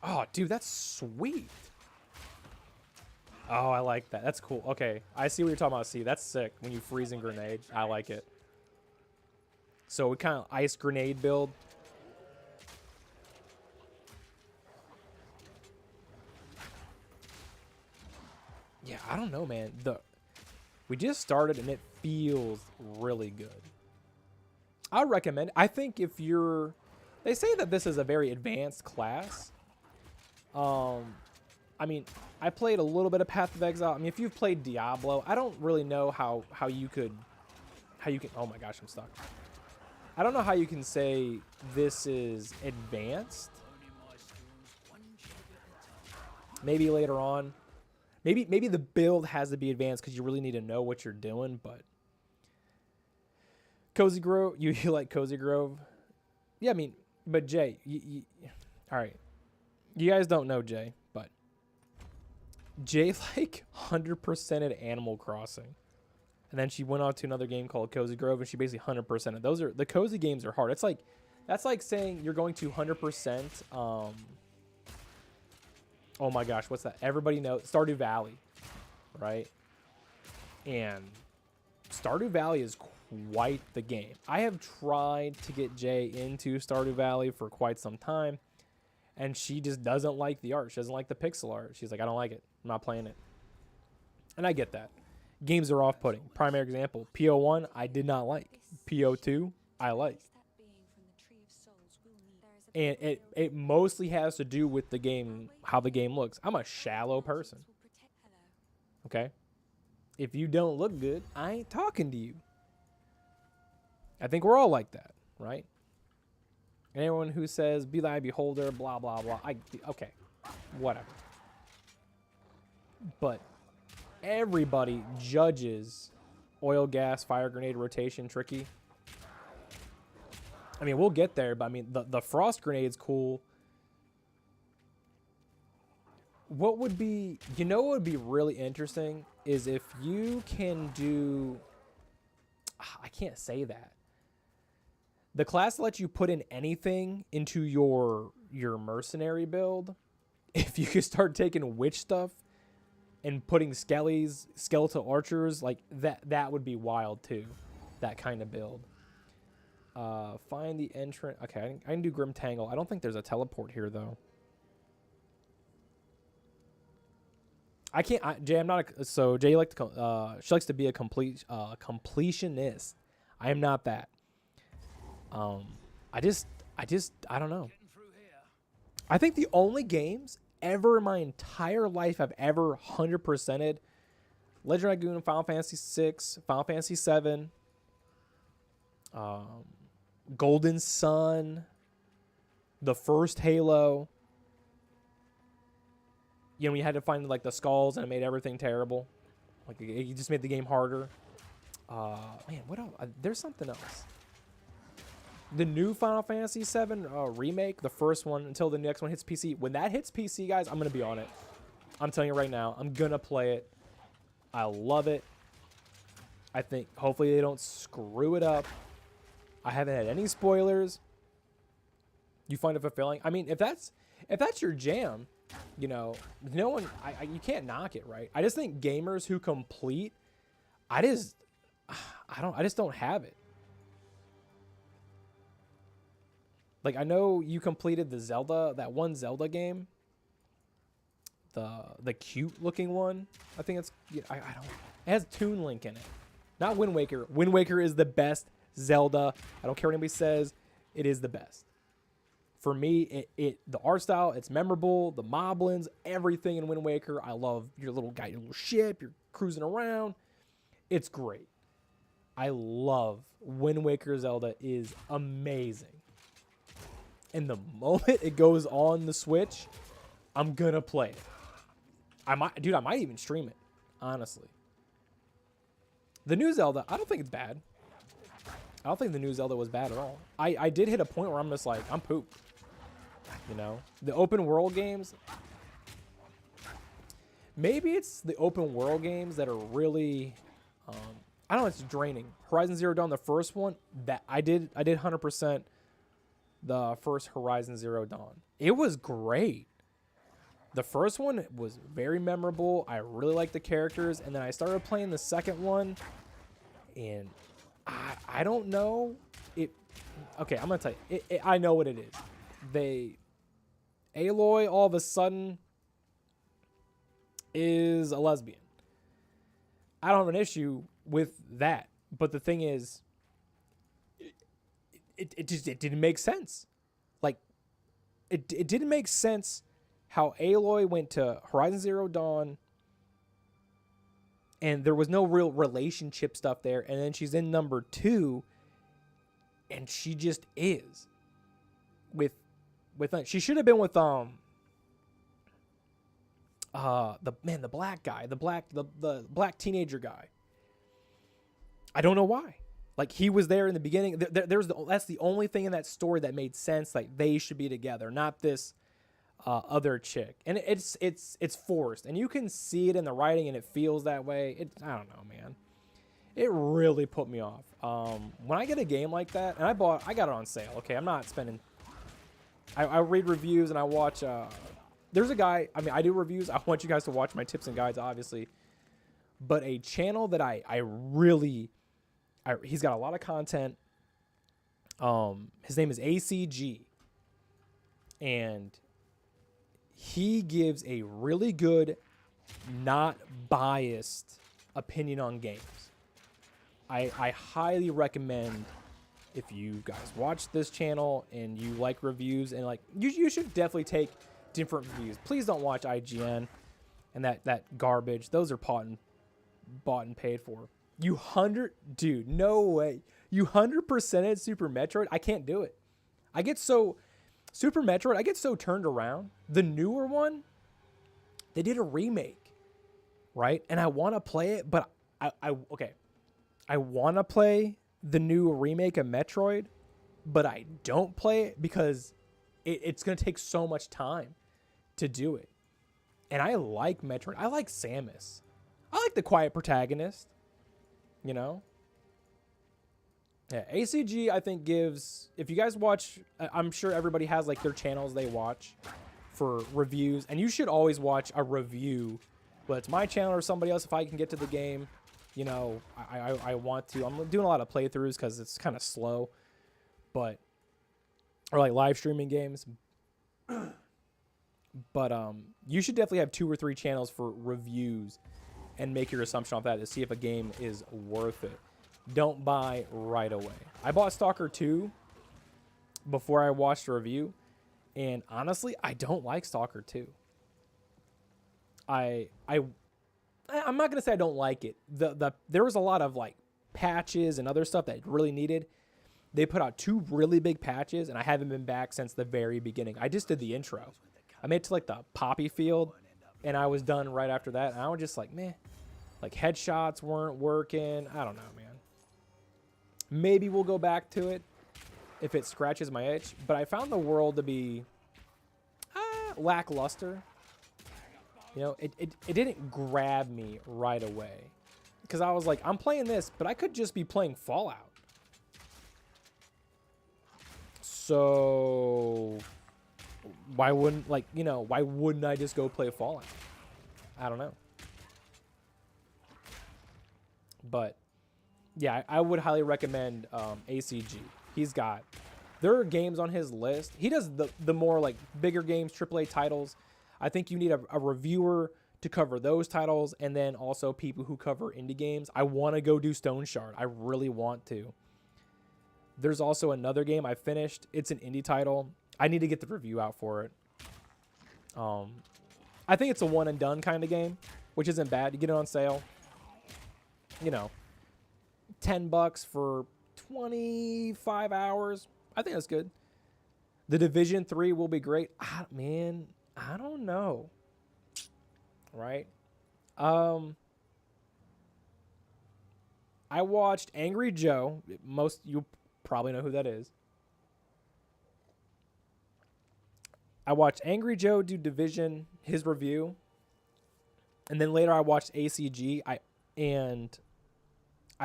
Oh, dude, that's sweet. Oh, I like that. That's cool. Okay, I see what you're talking about. See, that's sick when you freeze and grenade. I like it. So we kind of ice grenade build. Yeah, I don't know, man. We just started and it feels really good. I recommend. I think if you're, they say that this is a very advanced class. I mean, I played a little bit of Path of Exile. I mean, if you've played Diablo, I don't really know how you can. Oh my gosh, I'm stuck. I don't know how you can say this is advanced. Maybe later on. Maybe the build has to be advanced because you really need to know what you're doing, but Cozy Grove, you like Cozy Grove? Yeah, I mean, but Jay, all right. You guys don't know Jay, but Jay like 100%ed Animal Crossing. And then she went on to another game called Cozy Grove, and she basically 100%ed. Those are, the cozy games are hard. It's like, that's like saying you're going to 100%, oh my gosh, what's that? Everybody knows Stardew Valley, right? And Stardew Valley is quite the game. I have tried to get Jay into Stardew Valley for quite some time, and she just doesn't like the art. She doesn't like the pixel art. She's like, I don't like it. I'm not playing it. And I get that. Games are off-putting. Primary example, PO1, I did not like. PO2, I like. And it mostly has to do with the game, how the game looks. I'm a shallow person. Okay? If you don't look good, I ain't talking to you. I think we're all like that, right? And everyone who says, be thy beholder, blah, blah, blah. Okay, whatever. But everybody judges oil, gas, fire grenade, rotation, tricky. I mean, we'll get there, but I mean, the frost grenade's cool. What would be, you know what would be really interesting is if you can do, I can't say that. The class lets you put in anything into your mercenary build. If you could start taking witch stuff and putting skeletal archers, like that would be wild too. That kind of build. Find the entrance. Okay, I can do Grim Tangle. I don't think there's a teleport here though. I can't. Jay, I'm not. So Jay she likes to be a completionist. I am not that. I don't know. I think the only games ever in my entire life I've ever 100%ed, Legend Dragoon, Final Fantasy 6, Final Fantasy 7, Golden Sun, the first Halo. You know, we had to find like the skulls and it made everything terrible. Like it just made the game harder. Man, what else? There's something else. The new Final Fantasy 7 remake, the first one until the next one hits PC. When that hits PC, guys, I'm going to be on it. I'm telling you right now, I'm going to play it. I love it. I think hopefully they don't screw it up. I haven't had any spoilers. You find it fulfilling? I mean, if that's your jam, you know, no one, you can't knock it, right? I just think gamers who complete, I just don't have it. Like, I know you completed the Zelda, that one Zelda game. The cute looking one. I think it's, I don't, it has Toon Link in it. Not Wind Waker. Wind Waker is the best Zelda. I don't care what anybody says. It is the best. For me, the art style, it's memorable. The moblins, everything in Wind Waker. I love your little guy, your little ship. You're cruising around. It's great. I love Wind Waker Zelda is amazing. And the moment it goes on the Switch, I'm gonna play it. I might even stream it, honestly. The new Zelda, I don't think it's bad. I don't think the new Zelda was bad at all. I did hit a point where I'm just like, I'm pooped. You know? The open world games, maybe it's the open world games that are really, I don't know, it's draining. Horizon Zero Dawn, the first one, that I did 100% the first Horizon Zero Dawn. It was great. The first one was very memorable. I really liked the characters. And then I started playing the second one. And I don't know. Okay, I'm going to tell you. I know what it is. Aloy all of a sudden is a lesbian. I don't have an issue with that. But the thing is, it didn't make sense. Like, it didn't make sense how Aloy went to Horizon Zero Dawn and there was no real relationship stuff there. And then she's in number 2 and she just is with she should have been with the black guy, the black teenager guy. I don't know why. Like, he was there in the beginning. That's the only thing in that story that made sense. Like, they should be together, not this other chick. And it's forced, and you can see it in the writing, and it feels that way. I don't know, man. It really put me off. When I get a game like that, and I got it on sale. Okay, I'm not spending. I read reviews and I watch. There's a guy. I mean, I do reviews. I want you guys to watch my tips and guides, obviously. But a channel that he's got a lot of content. His name is ACG, and he gives a really good, not biased opinion on games. I highly recommend, if you guys watch this channel and you like reviews, and like you should definitely take different reviews. Please don't watch IGN and that garbage. Those are bought and paid for. Dude, no way. You 100%ed Super Metroid? I can't do it. Super Metroid, I get so turned around. The newer one, they did a remake, right? And I want to play it, but I want to play the new remake of Metroid, but I don't play it because it's going to take so much time to do it. And I like Metroid. I like Samus. I like the quiet protagonist, you know? Yeah, ACG, I think, gives... If you guys watch... I'm sure everybody has, like, their channels they watch for reviews. And you should always watch a review, whether it's my channel or somebody else, if I can get to the game. You know, I want to. I'm doing a lot of playthroughs because it's kind of slow. But... Or, like, live streaming games. But you should definitely have 2 or 3 channels for reviews and make your assumption off that to see if a game is worth it. Don't buy right away. I bought Stalker 2 before I watched a review, and honestly, I don't like Stalker 2. I'm not gonna say I don't like it. There was a lot of like patches and other stuff that really needed. They put out 2 really big patches, and I haven't been back since the very beginning. I just did the intro. I made it to like the poppy field, and I was done right after that. And I was just like, meh. Like, headshots weren't working. I don't know, man. Maybe we'll go back to it if it scratches my itch. But I found the world to be lackluster. You know, it didn't grab me right away. Because I was like, I'm playing this, but I could just be playing Fallout. So why wouldn't I just go play Fallout? I don't know. But yeah, I would highly recommend ACG. There are games on his list. He does the more like bigger games, AAA titles. I think you need a reviewer to cover those titles, and then also people who cover indie games. I want to go do Stone Shard. I really want to. There's also another game I finished. It's an indie title. I need to get the review out for it. I think it's a one and done kind of game, which isn't bad. You get it on sale. You know, $10 for 25 hours. I think that's good. The Division 3 will be great. Man, I don't know. Right? I watched Angry Joe. Most you probably know who that is. I watched Angry Joe do Division, his review, and then later I watched ACG. I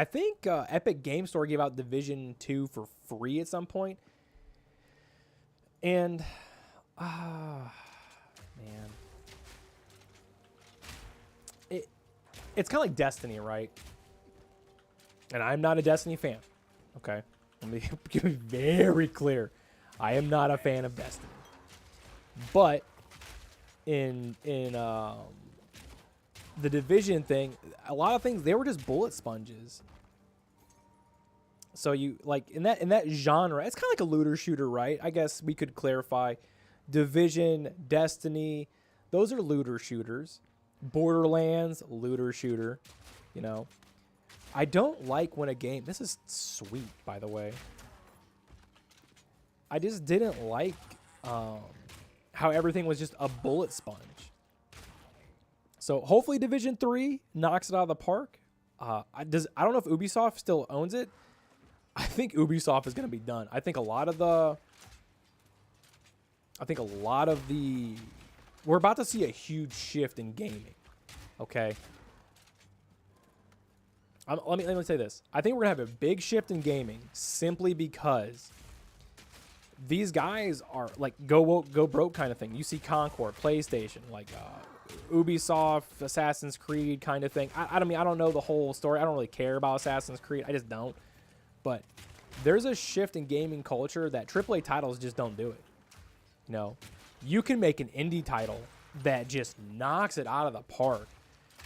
think Epic Game Store gave out Division 2 for free at some point. And man, it's kind of like Destiny, right? And I'm not a Destiny fan. Okay, let me be very clear. I am not a fan of Destiny. But in the Division thing, a lot of things, they were just bullet sponges. So you like in that genre, it's kind of like a looter shooter, right? I guess we could clarify. Division, Destiny, those are looter shooters. Borderlands, looter shooter. You know, I don't like when a game. This is sweet, by the way. I just didn't like how everything was just a bullet sponge. So hopefully Division 3 knocks it out of the park. I don't know if Ubisoft still owns it. I think Ubisoft is going to be done. I think a lot of the we're about to see a huge shift in gaming. Okay. Let me say this. I think we're going to have a big shift in gaming simply because these guys are like go woke, go broke kind of thing. You see Concord, PlayStation, like Ubisoft, Assassin's Creed kind of thing. I don't know the whole story. I don't really care about Assassin's Creed. I just don't. But there's a shift in gaming culture that AAA titles just don't do it. You know, you can make an indie title that just knocks it out of the park.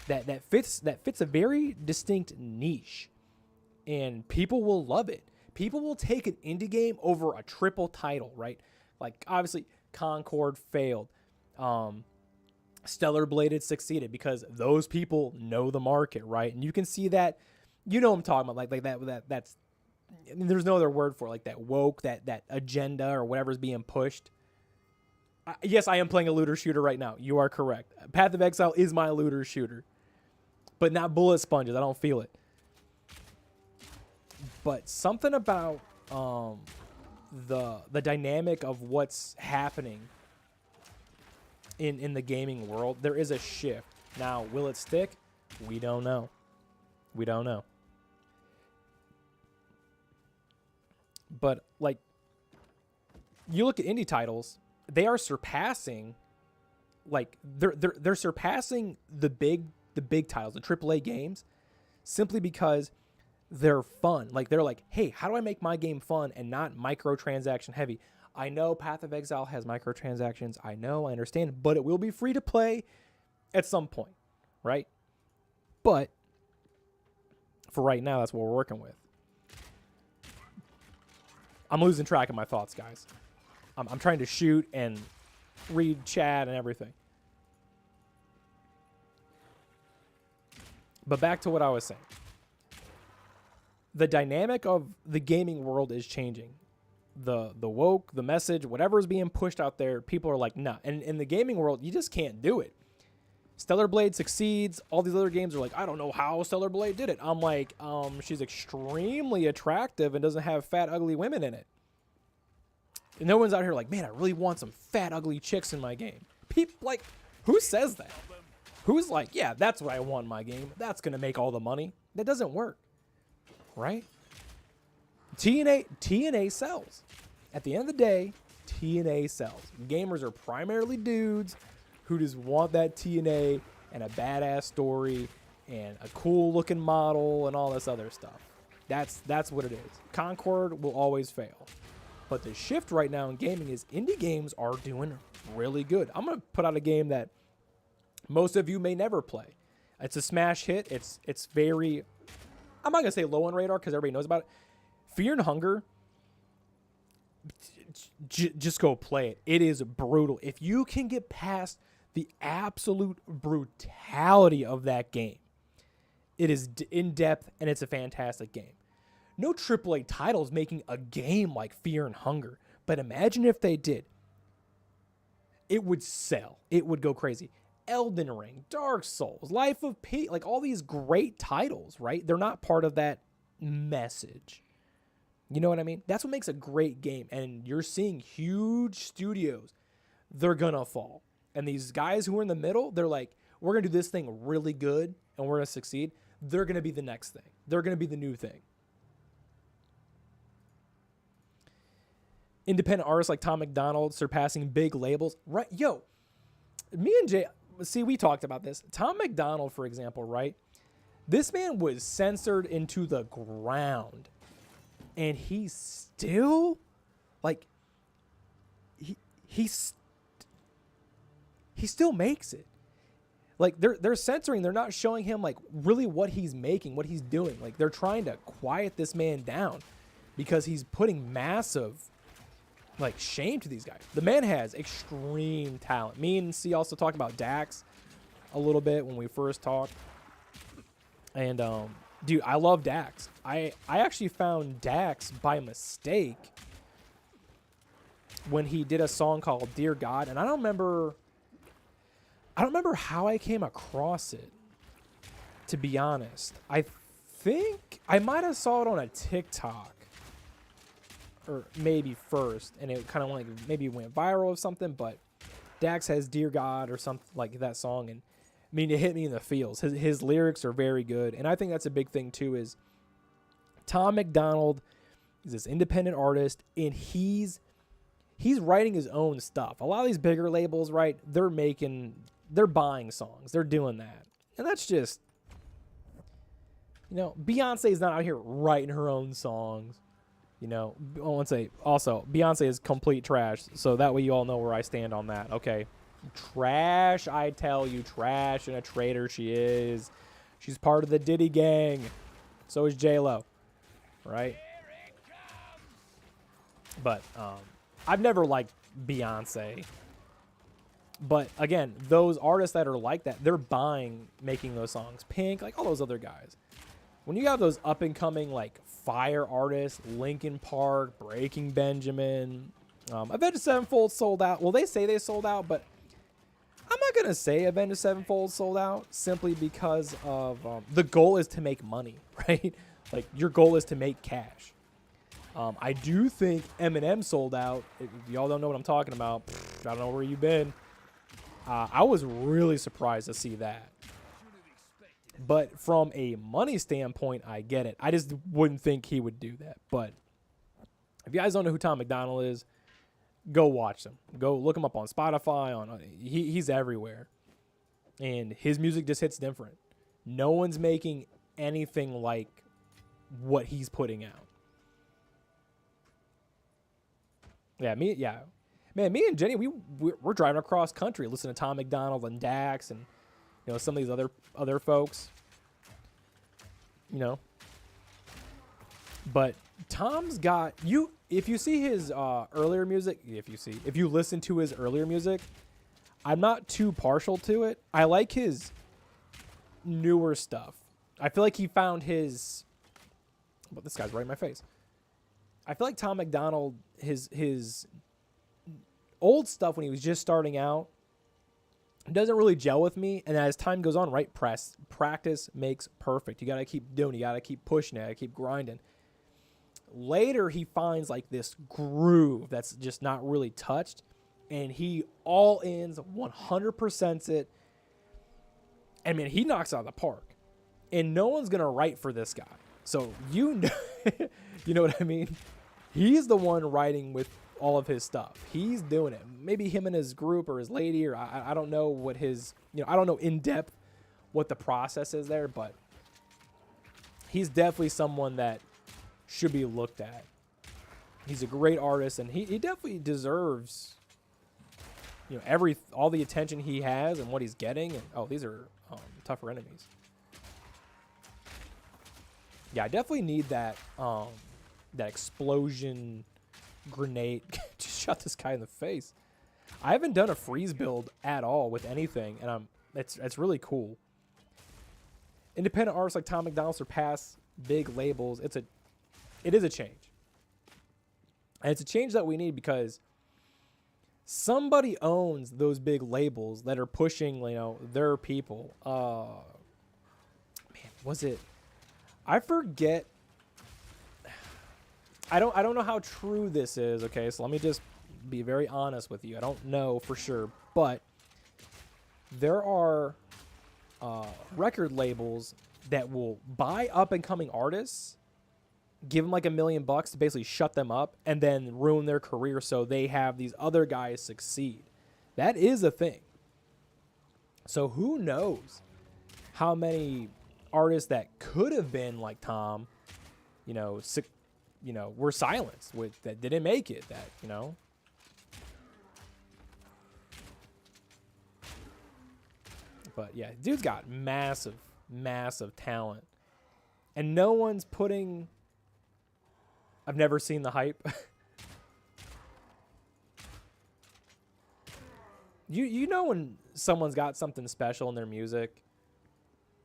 That fits a very distinct niche, and people will love it. People will take an indie game over a triple title, right? Like obviously Concord failed. Stellar Bladed succeeded because those people know the market, right? And you can see that, you know what I'm talking about, like that's I mean, there's no other word for it, like that woke, that agenda or whatever's being pushed. Yes, I am playing a looter shooter right now. You are correct. Path of Exile is my looter shooter, but not bullet sponges. I don't feel it. But something about the dynamic of what's happening in the gaming world, there is a shift. Now, will it stick? We don't know. We don't know. But like, you look at indie titles, they are surpassing, like they're surpassing the big titles, the AAA games, simply because they're fun. Like they're like, hey, how do I make my game fun and not microtransaction heavy? I know Path of Exile has microtransactions. I know, I understand, but it will be free to play at some point, right? But for right now, that's what we're working with. I'm losing track of my thoughts, guys. I'm trying to shoot and read chat and everything. But back to what I was saying. The dynamic of the gaming world is changing. The woke, the message, whatever is being pushed out there, people are like, nah. And in the gaming world, you just can't do it. Stellar Blade succeeds. All these other games are like, I don't know how Stellar Blade did it. I'm like, she's extremely attractive and doesn't have fat, ugly women in it. And no one's out here like, man, I really want some fat, ugly chicks in my game. People like, who says that? Who's like, yeah, that's what I want in my game. That's going to make all the money. That doesn't work. Right? TNA sells. At the end of the day, TNA sells. Gamers are primarily dudes who just want that TNA and a badass story and a cool looking model and all this other stuff. That's what it is. Concord will always fail. But the shift right now in gaming is indie games are doing really good. I'm going to put out a game that most of you may never play. It's a smash hit. It's very, I'm not going to say low on radar because everybody knows about it. Fear and Hunger, just go play it. It is brutal. If you can get past the absolute brutality of that game, it is in-depth and it's a fantastic game. No AAA titles making a game like Fear and Hunger, But imagine if they did. It would sell. It would go crazy. Elden Ring, Dark Souls, Life of P, like all these great titles, right? They're not part of that message. You know what I mean? That's what makes a great game. And you're seeing huge studios. They're going to fall. And these guys who are in the middle, they're like, we're going to do this thing really good and we're going to succeed. They're going to be the next thing. They're going to be the new thing. Independent artists like Tom McDonald surpassing big labels. Right? Yo, me and Jay, see, we talked about this. Tom McDonald, for example, right? This man was censored into the ground. And he still, like, he still makes it. Like, they're censoring. They're not showing him, like, really what he's making, what he's doing. Like, they're trying to quiet this man down because he's putting massive, like, shame to these guys. The man has extreme talent. Me and C also talked about Dax a little bit when we first talked. And, dude, I love Dax. I actually found Dax by mistake when he did a song called Dear God. And I don't remember how I came across it, to be honest. I think I might have saw it on a TikTok or maybe first, and it kind of like maybe went viral or something, but Dax has Dear God or something like that song, and I mean, it hit me in the feels. His lyrics are very good, and I think that's a big thing too is Tom McDonald is this independent artist, and he's writing his own stuff. A lot of these bigger labels, right, they're buying songs. They're doing that. And that's just, you know, Beyonce's not out here writing her own songs. You know, I want to say also, Beyonce is complete trash. So that way you all know where I stand on that. Okay. Trash, I tell you, trash, and a traitor she is. She's part of the Diddy gang. So is J-Lo. Right? But I've never liked Beyonce. But again, those artists that are like that, they're making those songs. Pink, like all those other guys. When you have those up and coming like fire artists, Linkin Park, Breaking Benjamin, Avenged Sevenfold sold out. Well, they say they sold out, but I'm not gonna say Avenged Sevenfold sold out simply because of the goal is to make money, right? Like your goal is to make cash. I do think Eminem sold out. If y'all don't know what I'm talking about, I don't know where you've been. I was really surprised to see that. But from a money standpoint, I get it. I just wouldn't think he would do that. But if you guys don't know who Tom McDonald is, go watch him. Go look him up on Spotify. He's everywhere. And his music just hits different. No one's making anything like what he's putting out. Man, me and Jenny, we're driving across country listening to Tom McDonald and Dax and, you know, some of these other folks. You know. But Tom's got if you see his earlier music, if you listen to his earlier music, I'm not too partial to it. I like his newer stuff. I feel like he found his but this guy's right in my face. I feel like Tom McDonald, his old stuff when he was just starting out doesn't really gel with me. And as time goes on, right, practice makes perfect. You got to keep doing, you got to keep pushing it, keep grinding. Later, he finds like this groove that's just not really touched. And he all ins, 100%s it. I mean, he knocks it out of the park. And no one's going to write for this guy. So, you know what I mean? He's the one writing with all of his stuff. He's doing it. Maybe him and his group or his lady, or I don't know what his, I don't know in depth what the process is there, but he's definitely someone that should be looked at. He's a great artist, and he definitely deserves, all the attention he has and what he's getting. And these are tougher enemies. Yeah, I definitely need that that explosion grenade. Just shot this guy in the face. I haven't done a freeze build at all with anything, and it's really cool. Independent artists like Tom McDonald surpass big labels. It is a change. And it's a change that we need because somebody owns those big labels that are pushing, you know, their people. Man, was it? I forget. I don't know how true this is. Okay, so let me just be very honest with you. I don't know for sure, but there are record labels that will buy up and coming artists, give them like $1 million to basically shut them up, and then ruin their career so they have these other guys succeed. That is a thing. So who knows how many artists that could have been like Tom, you know, were silenced with that didn't make it. That, you know. But yeah, dude's got massive, massive talent, and no one's putting. I've never seen the hype. You know when someone's got something special in their music,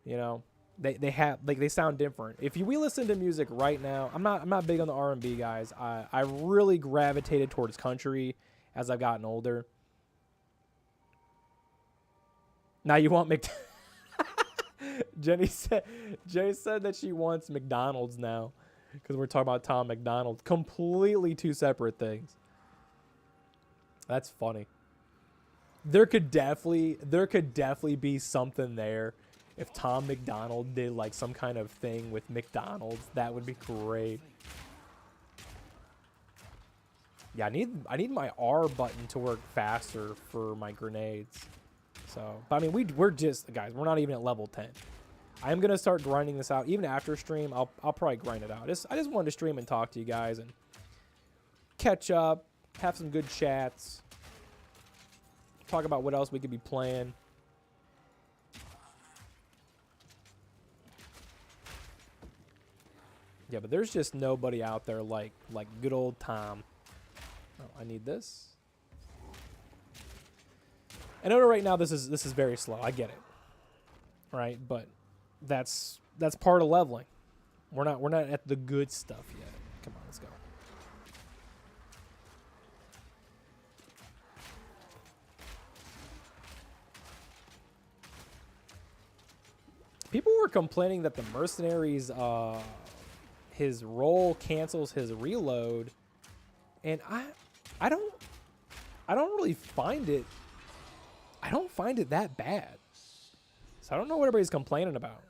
you know, they have, like, they sound different. If we listen to music right now, I'm not big on the R&B guys. I really gravitated towards country as I've gotten older. Now you want Jenny said that she wants McDonald's now because we're talking about Tom McDonald. Completely two separate things. That's funny. There could definitely be something there if Tom McDonald did like some kind of thing with McDonald's. That would be great. Yeah, I need my R button to work faster for my grenades. So, but I mean, we're just, guys, we're not even at level 10. I am gonna start grinding this out even after stream. I'll probably grind it out. I just wanted to stream and talk to you guys and catch up, have some good chats, talk about what else we could be playing. Yeah, but there's just nobody out there like good old Tom. Oh, I need this. I know right now this is very slow. I get it. Right? But that's part of leveling. We're not at the good stuff yet. Come on, let's go. People were complaining that the Mercenary's his roll cancels his reload, and I don't really find it. I don't find it that bad. So I don't know what everybody's complaining about.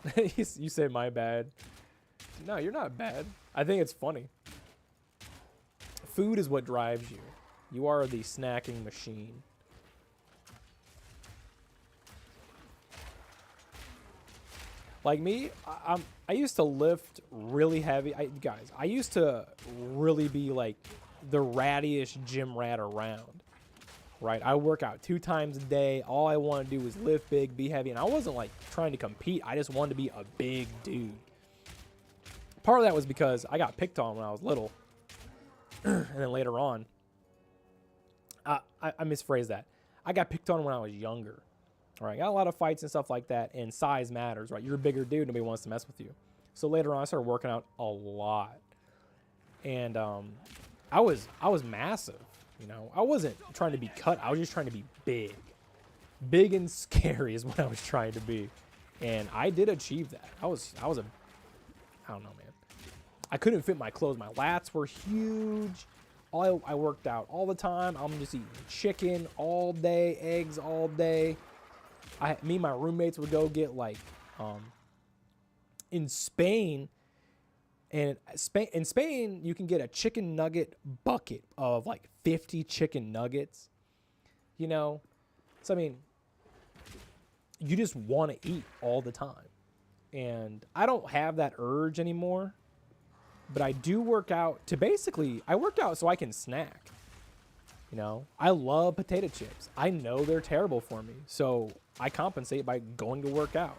That's creepy. You say my bad. No, you're not bad. I think it's funny. Food is what drives you. You are the snacking machine. Like me, I used to lift really heavy. Guys, I used to really be like the rattiest gym rat around. Right? I work out 2 times a day. All I want to do is lift big, be heavy. And I wasn't like trying to compete. I just wanted to be a big dude. Part of that was because I got picked on when I was little. And then later on, I misphrased that. I got picked on when I was younger. All right, got a lot of fights and stuff like that, and size matters, right? You're a bigger dude, nobody wants to mess with you. So later on, I started working out a lot, and I was massive. You know, I wasn't trying to be cut. I was just trying to be big and scary is what I was trying to be, and I did achieve that. I don't know, man. I couldn't fit my clothes. My lats were huge. I worked out all the time. I'm just eating chicken all day, eggs all day. Me and my roommates would go get like, in Spain, and in Spain, you can get a chicken nugget bucket of like 50 chicken nuggets, you know? So, I mean, you just want to eat all the time. And I don't have that urge anymore, but I do work out I work out so I can snack. You know, I love potato chips. I know they're terrible for me, so I compensate by going to work out.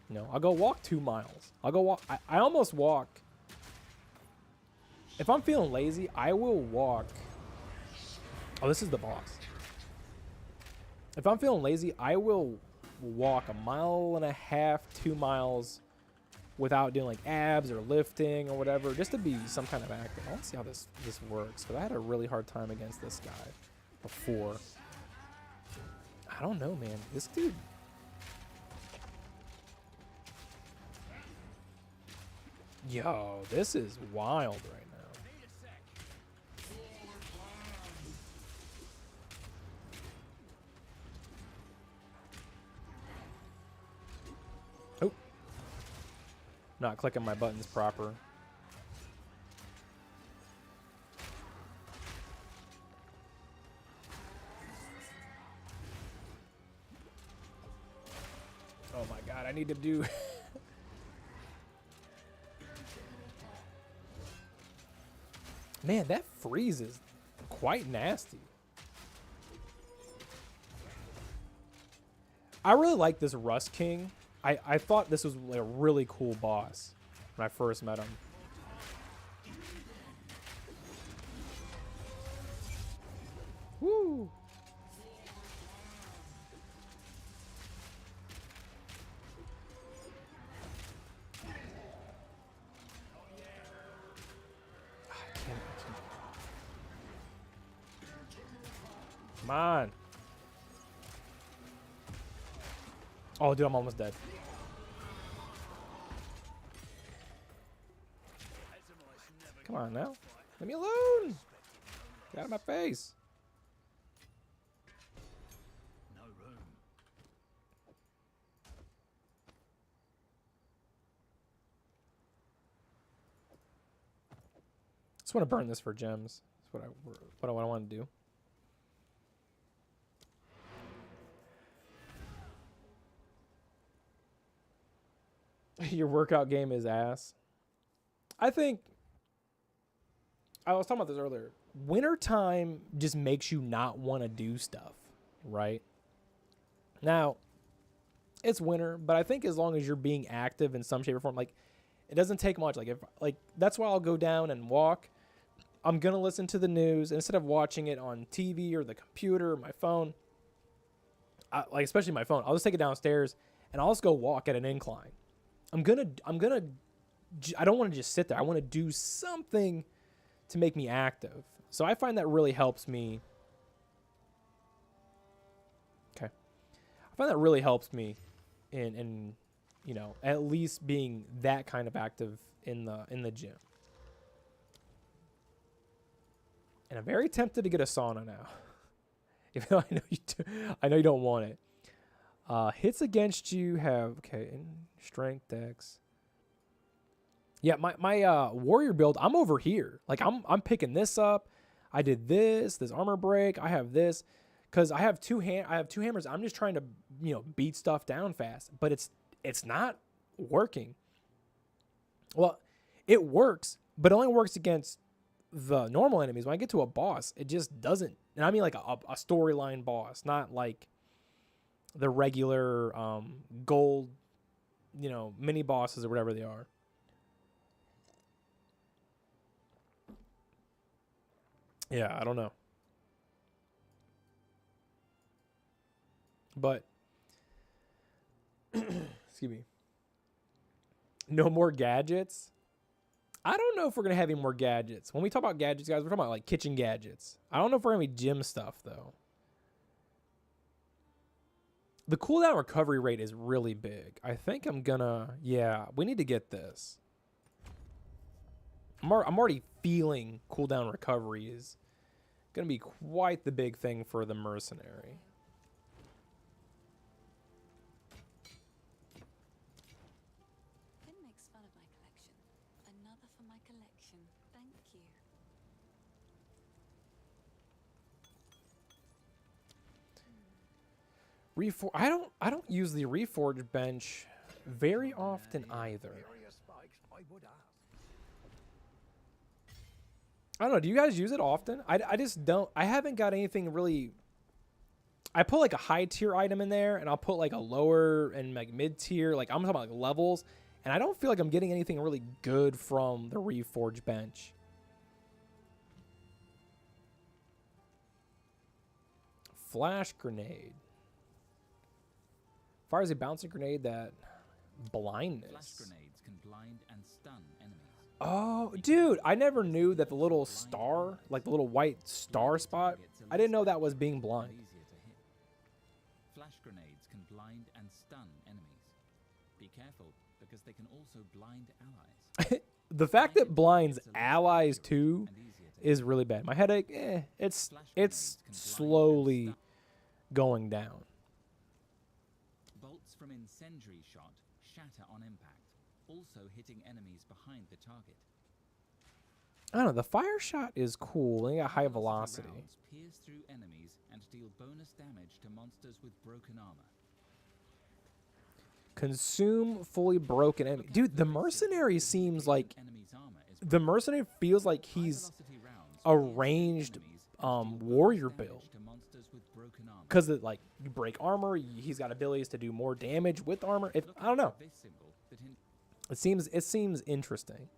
You know, I'll go walk 2 miles. I'll go walk. I almost walk. If I'm feeling lazy, I will walk. Oh, this is the boss. If I'm feeling lazy, I will walk 1.5 miles, 2 miles without doing like abs or lifting or whatever, just to be some kind of active. I want to see how this works, because I had a really hard time against this guy before. I don't know, man. This dude. Yo, this is wild right now. Oh. Not clicking my buttons proper. Oh my god, I need to do... Man, that freeze is quite nasty. I really like this Rust King. I thought this was like a really cool boss when I first met him. Woo! Come on. Oh, dude, I'm almost dead. Come on now. Leave me alone. Get out of my face. No room. Just want to burn this for gems. That's what I want to do. Your workout game is ass. I think I was talking about this earlier. Wintertime just makes you not want to do stuff, right? Now, it's winter, but I think as long as you're being active in some shape or form, like it doesn't take much. Like that's why I'll go down and walk. I'm gonna listen to the news instead of watching it on TV or the computer or my phone. Like especially my phone, I'll just take it downstairs and I'll just go walk at an incline. I don't want to just sit there. I want to do something to make me active. So I find that really helps me. Okay. I find that really helps me in you know, at least being that kind of active in the gym. And I'm very tempted to get a sauna now. Even though I know you don't want it. Hits against you have in strength, dex. Yeah, my warrior build, I'm over here. Like I'm picking this up. I did this armor break. I have this because I have two hammers. I'm just trying to, you know, beat stuff down fast, but it's not working. Well, it works, but it only works against the normal enemies. When I get to a boss, it just doesn't. And I mean like a storyline boss, not like the regular gold, you know, mini bosses or whatever they are. Yeah, I don't know. But excuse me. No more gadgets. I don't know if we're gonna have any more gadgets. When we talk about gadgets, guys, we're talking about like kitchen gadgets. I don't know if we're gonna be gym stuff though. The cooldown recovery rate is really big. I think I'm gonna... Yeah, we need to get this. I'm already feeling cooldown recovery is going to be quite the big thing for the Mercenary. Finn makes fun of my collection. Another for my collection. Thank you. I don't use the Reforged bench very often either. I don't know. Do you guys use it often? I just don't. I haven't got anything really. I put like a high tier item in there, and I'll put like a lower and like mid tier. Like I'm talking about like levels, and I don't feel like I'm getting anything really good from the Reforged bench. Flash grenade. Fires a bouncing grenade that Flash blindness. grenades can blind and stun enemies. Oh, dude, I never knew that the little star, like the little white star spot, I didn't know that was being blind. Easier to hit. Flash grenades can blind and stun enemies. Be careful, because they can also blind allies. The fact that blinds allies too And easier to is really bad. My headache, it's slowly going down. Bolts from incendiary shot shatter on impact, also hitting enemies behind the target. I don't know, the fire shot is cool. They got high velocity. Rounds pierce through enemies and deal bonus damage to monsters with broken armor. Consume fully broken enemy. Dude, the mercenary seems like Enemy's armor is the mercenary feels like he's high-velocity rounds a pierce through ranged enemies and deal warrior bonus damage build. to monsters with broken armor. Because like you break armor, he's got abilities to do more damage with armor. If I don't know, This symbol that it seems interesting.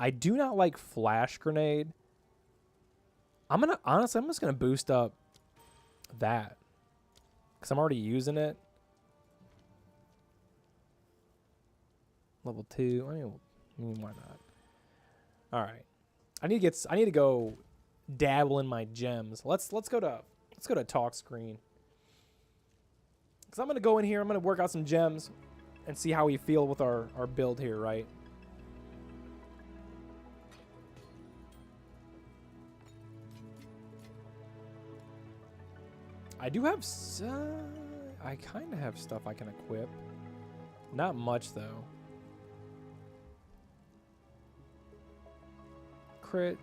I do not like flash grenade. I'm just gonna boost up that because I'm already using it. Level 2. I mean, why not? All right. I need to go dabble in my gems. Let's go to talk screen. Cuz I'm going to go in here, I'm going to work out some gems and see how we feel with our build here, right? I do have I kind of have stuff I can equip. Not much though. Crit.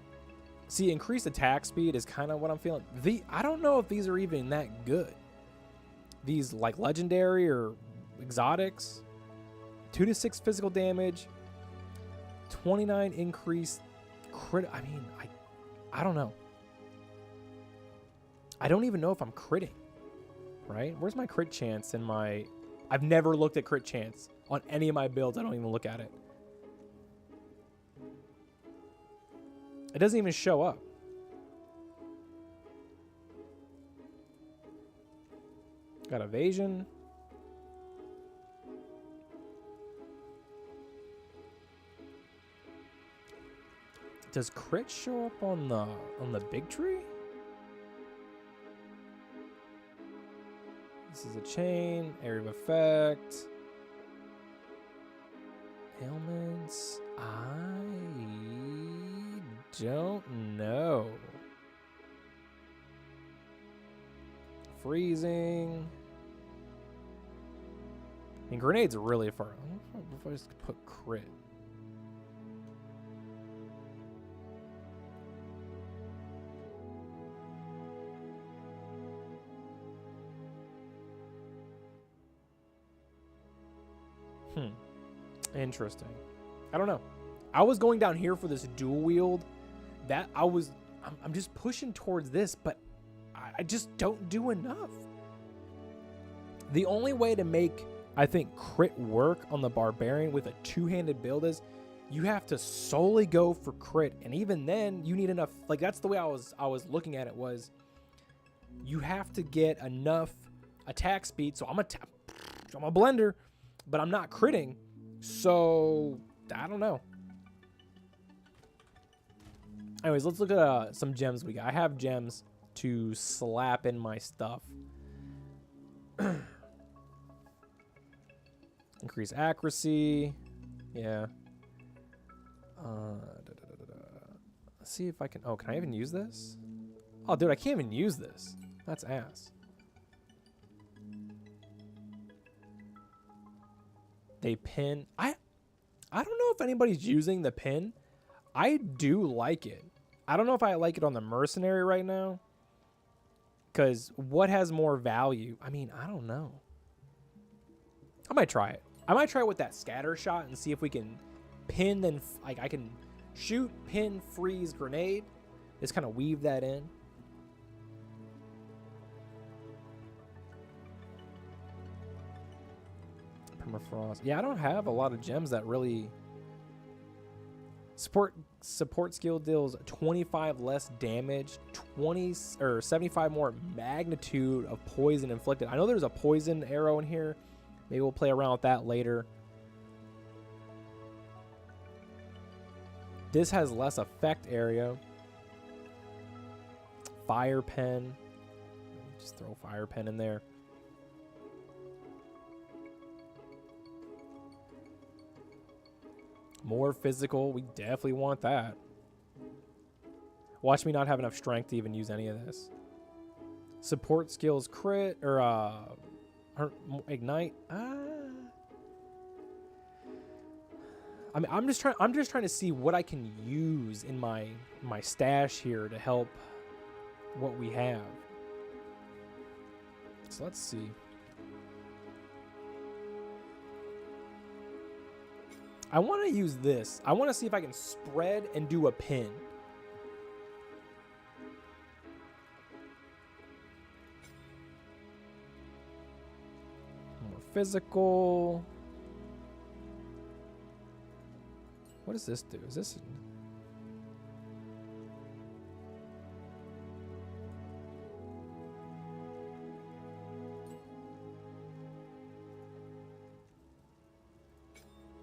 See, increased attack speed is kind of what I'm feeling. I don't know if these are even that good. These like legendary or exotics. 2 to 6 physical damage. 29 increased crit. I mean, I don't know. I don't even know if I'm critting. Right? Where's my crit chance in my... I've never looked at crit chance on any of my builds. I don't even look at it. It doesn't even show up. Got evasion. Does crit show up on the big tree? This is a chain, area of effect. Ailments. I don't know. Freezing. I mean, grenades are really far. I don't know if I just put crit. Interesting. I don't know. I was going down here for this dual wield. I'm just pushing towards this, but I just don't do enough. The only way to make, I think, crit work on the barbarian with a two-handed build is you have to solely go for crit, and even then you need enough. Like, that's the way I was looking at it, was you have to get enough attack speed. So I'm a blender, but I'm not critting. So I don't know. Anyways, let's look at some gems we got. I have gems to slap in my stuff. Increase accuracy. Yeah. Let's see if I can... Oh, can I even use this? Oh, dude, I can't even use this. That's ass. They pin. I don't know if anybody's using the pin. I do like it. I don't know if I like it on the mercenary right now. Because what has more value? I mean, I don't know. I might try it. I might try it with that scatter shot and see if we can pin, then like I can shoot, pin, freeze, grenade. Just kind of weave that in. Permafrost. Yeah, I don't have a lot of gems that really... Support skill deals 25 less damage, 75 more magnitude of poison inflicted. I know there's a poison arrow in here. Maybe we'll play around with that later. This has less effect area. Fire pen. Just throw fire pen in there. More physical. We definitely want that. Watch me not have enough strength to even use any of this. Support skills crit or ignite. I mean, I'm just trying to see what I can use in my stash here to help what we have. So let's see. I want to use this. I want to see if I can spread and do a pin. More physical. What does this do? Is this...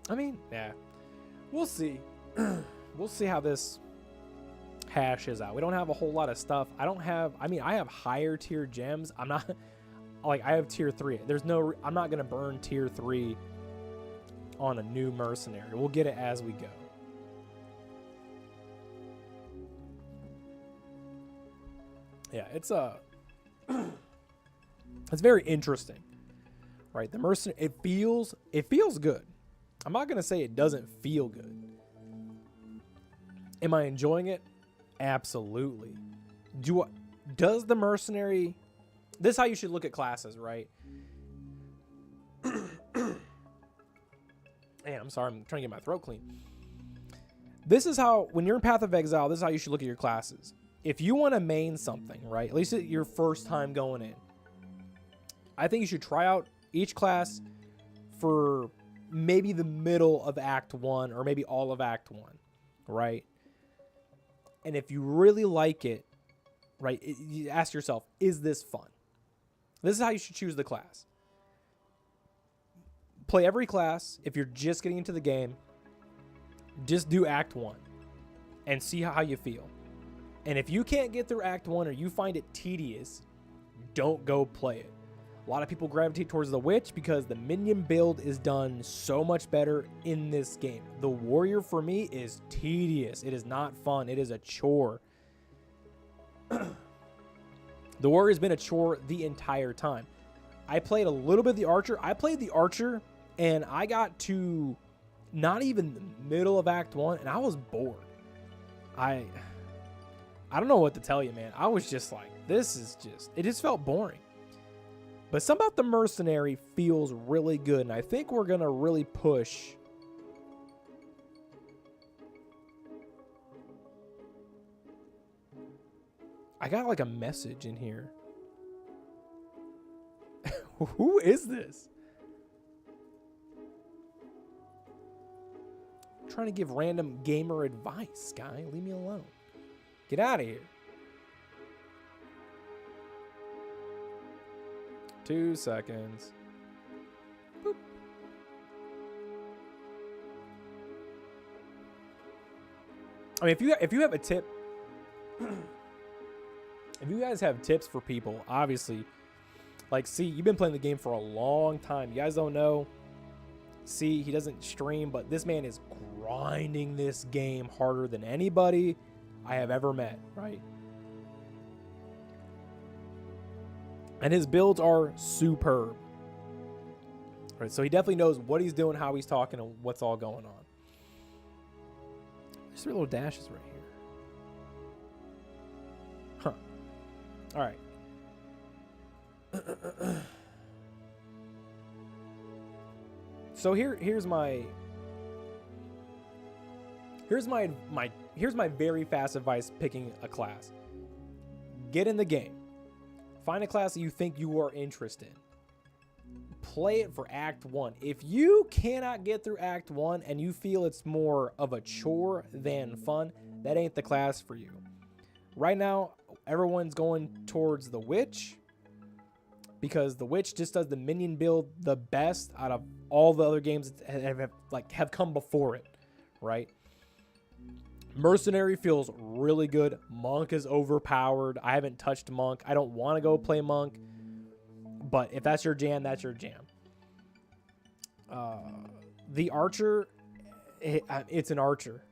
I mean, yeah. We'll see. We'll see how this hashes out. We don't have a whole lot of stuff. I have higher tier gems. I'm not... Like, I have tier 3. There's no... I'm not going to burn tier 3 on a new mercenary. We'll get it as we go. Yeah, it's it's very interesting, right? The mercenary, it feels good. I'm not gonna say it doesn't feel good. Am I enjoying it? Absolutely. Does the mercenary? This is how you should look at classes, right? Man, I'm sorry, I'm trying to get my throat clean. This is how, when you're in Path of Exile, this is how you should look at your classes. If you want to main something, right, at least at your first time going in, I think you should try out each class for maybe the middle of Act 1 or maybe all of Act 1, right? And if you really like it, right, you ask yourself, is this fun? This is how you should choose the class. Play every class. If you're just getting into the game, just do Act 1 and see how you feel. And if you can't get through Act 1 or you find it tedious, don't go play it. A lot of people gravitate towards the Witch because the minion build is done so much better in this game. The Warrior for me is tedious. It is not fun. It is a chore. The Warrior's been a chore the entire time. I played a little bit of the Archer. I played the Archer and I got to not even the middle of Act 1 and I was bored. I don't know what to tell you, man. I was just like, it just felt boring. But something about the Mercenary feels really good, and I think we're going to really push. I got like a message in here. Who is this? I'm trying to give random gamer advice, guy. Leave me alone. Get out of here. 2 seconds. Boop. I mean, if you have a tip, if you guys have tips for people, obviously, like, see, you've been playing the game for a long time. You guys don't know. See, he doesn't stream, but this man is grinding this game harder than anybody I have ever met, right? And his builds are superb. Right, so he definitely knows what he's doing, how he's talking, and what's all going on. There's 3 little dashes right here. Huh. All right. So here's my very fast advice picking a class. Get in the game. Find a class that you think you are interested in. Play it for Act 1. If you cannot get through Act 1 and you feel it's more of a chore than fun, that ain't the class for you. Right now, everyone's going towards the Witch. because the witch just does the minion build the best out of all the other games that have come before it, right? Mercenary feels really good. Monk is overpowered. I haven't touched Monk. I don't want to go play Monk, but if that's your jam, that's your jam. The Archer, it's an Archer.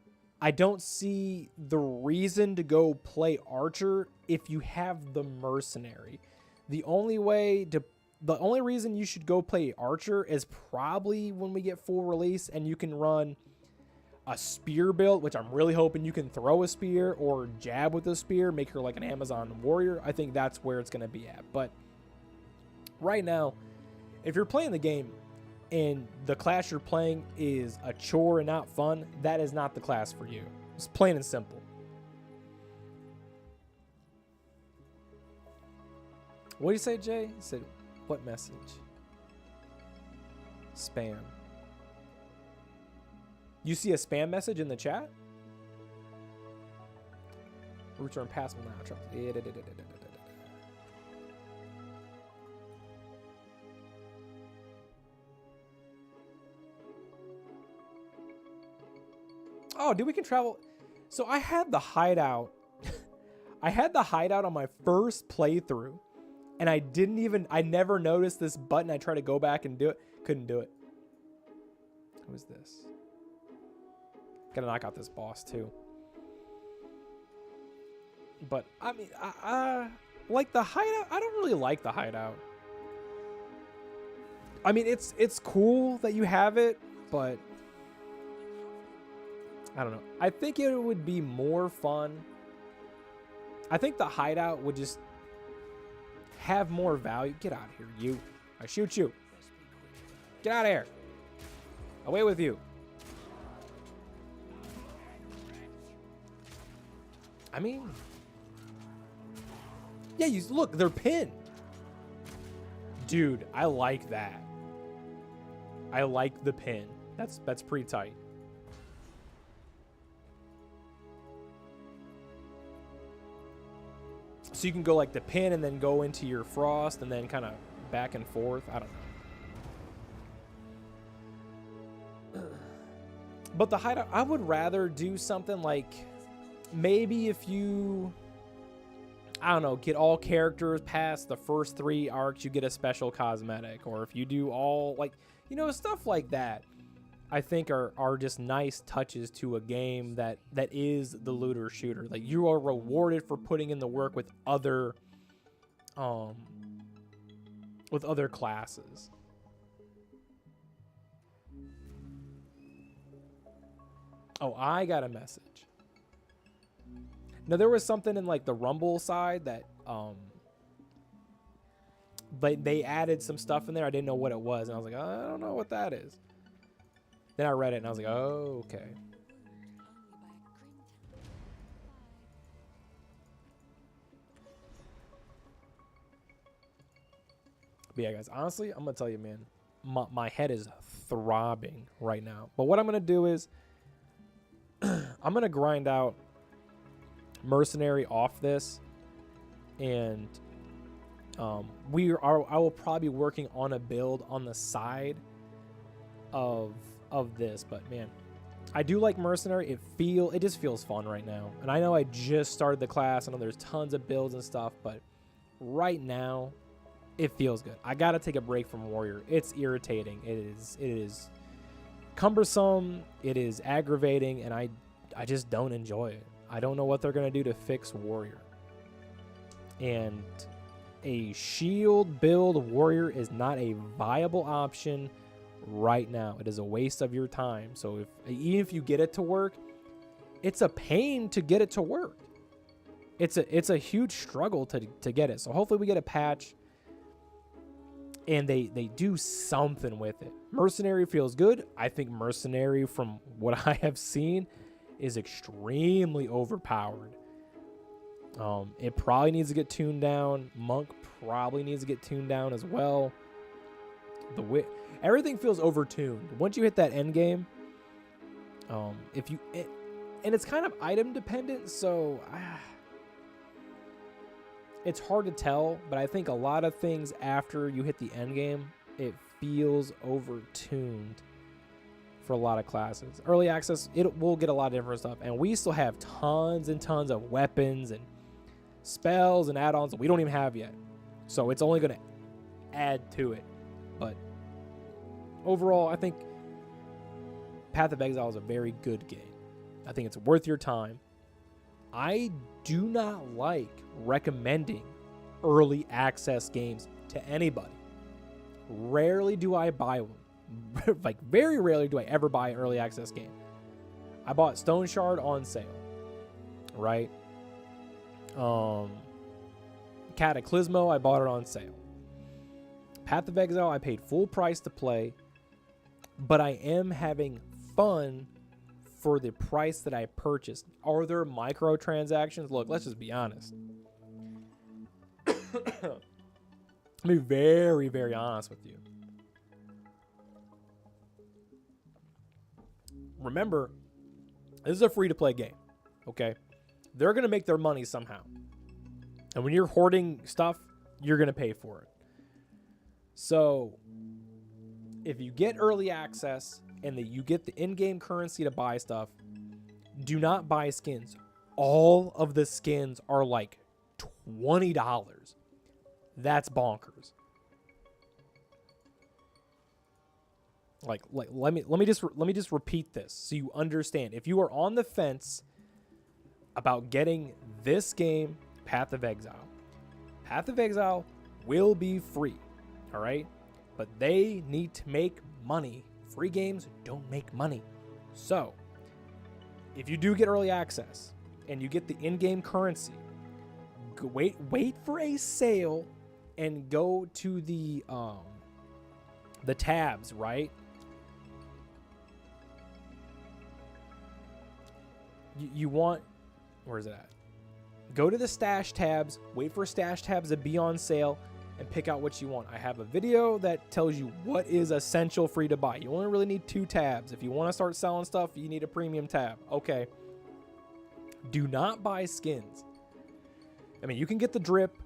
I don't see the reason to go play Archer if you have the Mercenary. The only reason you should go play Archer is probably when we get full release and you can run a spear build, which I'm really hoping you can throw a spear or jab with a spear, make her like an Amazon warrior. I think that's where it's going to be at. But right now, if you're playing the game and the class you're playing is a chore and not fun, that is not the class for you. It's plain and simple. What do you say, Jay? He said, what message? Spam. You see a spam message in the chat? Return passable now. Oh, dude, we can travel. So I had the hideout. I had the hideout on my first playthrough, and I never noticed this button. I tried to go back and do it. Couldn't do it. Who is this? Gotta knock out this boss too. But I mean, I like the hideout. I don't really like the hideout. I mean, it's cool that you have it, but I don't know. I think it would be more fun. I think the hideout would just have more value. Get out of here, you. I shoot you. Get out of here. Away with you. I mean, yeah, you look, they're pinned. Dude, I like that. I like the pin. That's pretty tight. So you can go like the pin and then go into your frost and then kind of back and forth. I don't know. But the hideout, I would rather do something like maybe if you, I don't know, get all characters past the first 3 arcs, you get a special cosmetic. Or if you do all, like, you know, stuff like that, I think are just nice touches to a game that is the looter shooter. Like, you are rewarded for putting in the work with other classes. Oh, I got a message. Now, there was something in like the Rumble side that they added some stuff in there. I didn't know what it was, and I was like, I don't know what that is. Then I read it and I was like, oh, okay. But yeah, guys, honestly, I'm gonna tell you, man, my head is throbbing right now. But what I'm gonna do is I'm gonna grind out Mercenary off this, and I will probably be working on a build on the side of this. But man, I do like Mercenary. It just feels fun right now. And I know I just started the class. I know there's tons of builds and stuff, but right now it feels good. I gotta take a break from Warrior. It's irritating. It is cumbersome. It is aggravating, and I just don't enjoy it. I don't know what they're going to do to fix Warrior. And a shield build Warrior is not a viable option right now. It is a waste of your time. So even if you get it to work, it's a pain to get it to work. It's a huge struggle to get it. So hopefully we get a patch and they do something with it. Mercenary feels good. I think Mercenary, from what I have seen, is extremely overpowered. It probably needs to get tuned down. Monk probably needs to get tuned down as well. Everything feels overtuned. Once you hit that end game, and it's kind of item dependent, so it's hard to tell, but I think a lot of things after you hit the end game, it feels overtuned for a lot of classes. Early access, it will get a lot of different stuff, and we still have tons and tons of weapons and spells and add-ons that we don't even have yet. So it's only going to add to it. But overall, I think Path of Exile is a very good game. I think it's worth your time. I do not like recommending early access games to anybody. Rarely do I buy one. Like, very rarely do I ever buy an early access game. I bought Stone Shard on sale, right? Cataclysmo, I bought it on sale. Path of Exile, I paid full price to play, but I am having fun for the price that I purchased. Are there microtransactions? Look, let's just be honest. Let me be very, very honest with you. Remember, this is a free-to-play game, okay? They're going to make their money somehow. And when you're hoarding stuff, you're going to pay for it. So, if you get early access and that you get the in-game currency to buy stuff, do not buy skins. All of the skins are like $20. That's bonkers. Like let me just repeat this so you understand. If you are on the fence about getting this game, Path of Exile will be free, all right? But they need to make money. Free games don't make money. So, if you do get early access and you get the in-game currency, wait for a sale and go to the tabs, right? You want, where is it at? Go to the stash tabs, wait for stash tabs to be on sale, and pick out what you want. I have a video that tells you what is essential free to buy. You only really need 2 tabs. If you want to start selling stuff, you need a premium tab. Okay. Do not buy skins. I mean, you can get the drip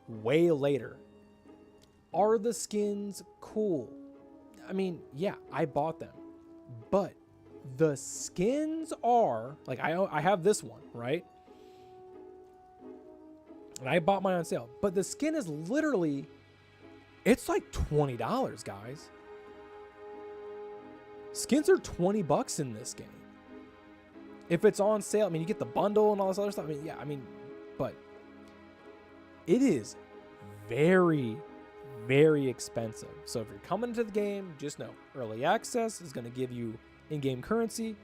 way later. Are the skins cool? I mean, yeah, I bought them. But the skins are, like, I have this one, right? And I bought mine on sale. But the skin is literally, it's like $20, guys. Skins are $20 in this game. If it's on sale, I mean, you get the bundle and all this other stuff. I mean, yeah, I mean, but it is very, very expensive. So if you're coming into the game, just know early access is going to give you in-game currency.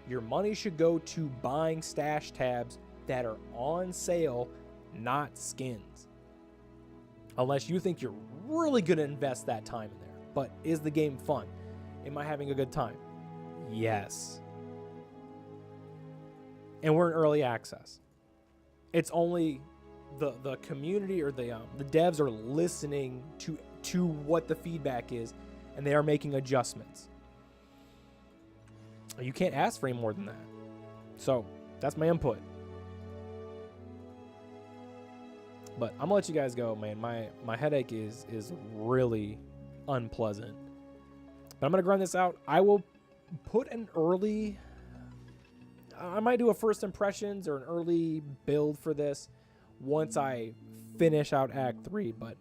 Your money should go to buying stash tabs that are on sale, not skins. Unless you think you're really going to invest that time in there. But is the game fun? Am I having a good time? Yes. And we're in early access. It's only the community or the devs are listening to what the feedback is, and they are making adjustments. You can't ask for any more than that. So that's my input. But I'm gonna let you guys go, man. My headache is really unpleasant. But I'm gonna grind this out. I will put an early, I might do a first impressions or an early build for this once I finish out Act 3, but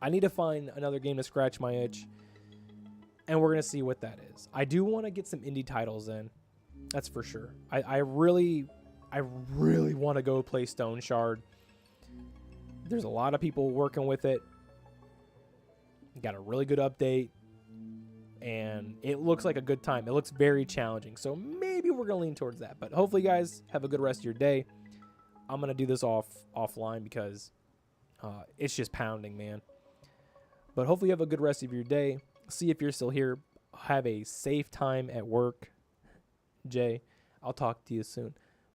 I need to find another game to scratch my itch, and we're going to see what that is. I do want to get some indie titles in, that's for sure. I really want to go play Stone Shard. There's a lot of people working with it. Got a really good update, and it looks like a good time. It looks very challenging, so maybe we're going to lean towards that. But hopefully, guys, have a good rest of your day. I'm going to do this offline because it's just pounding, man. But hopefully you have a good rest of your day. See if you're still here. Have a safe time at work. Jay, I'll talk to you soon.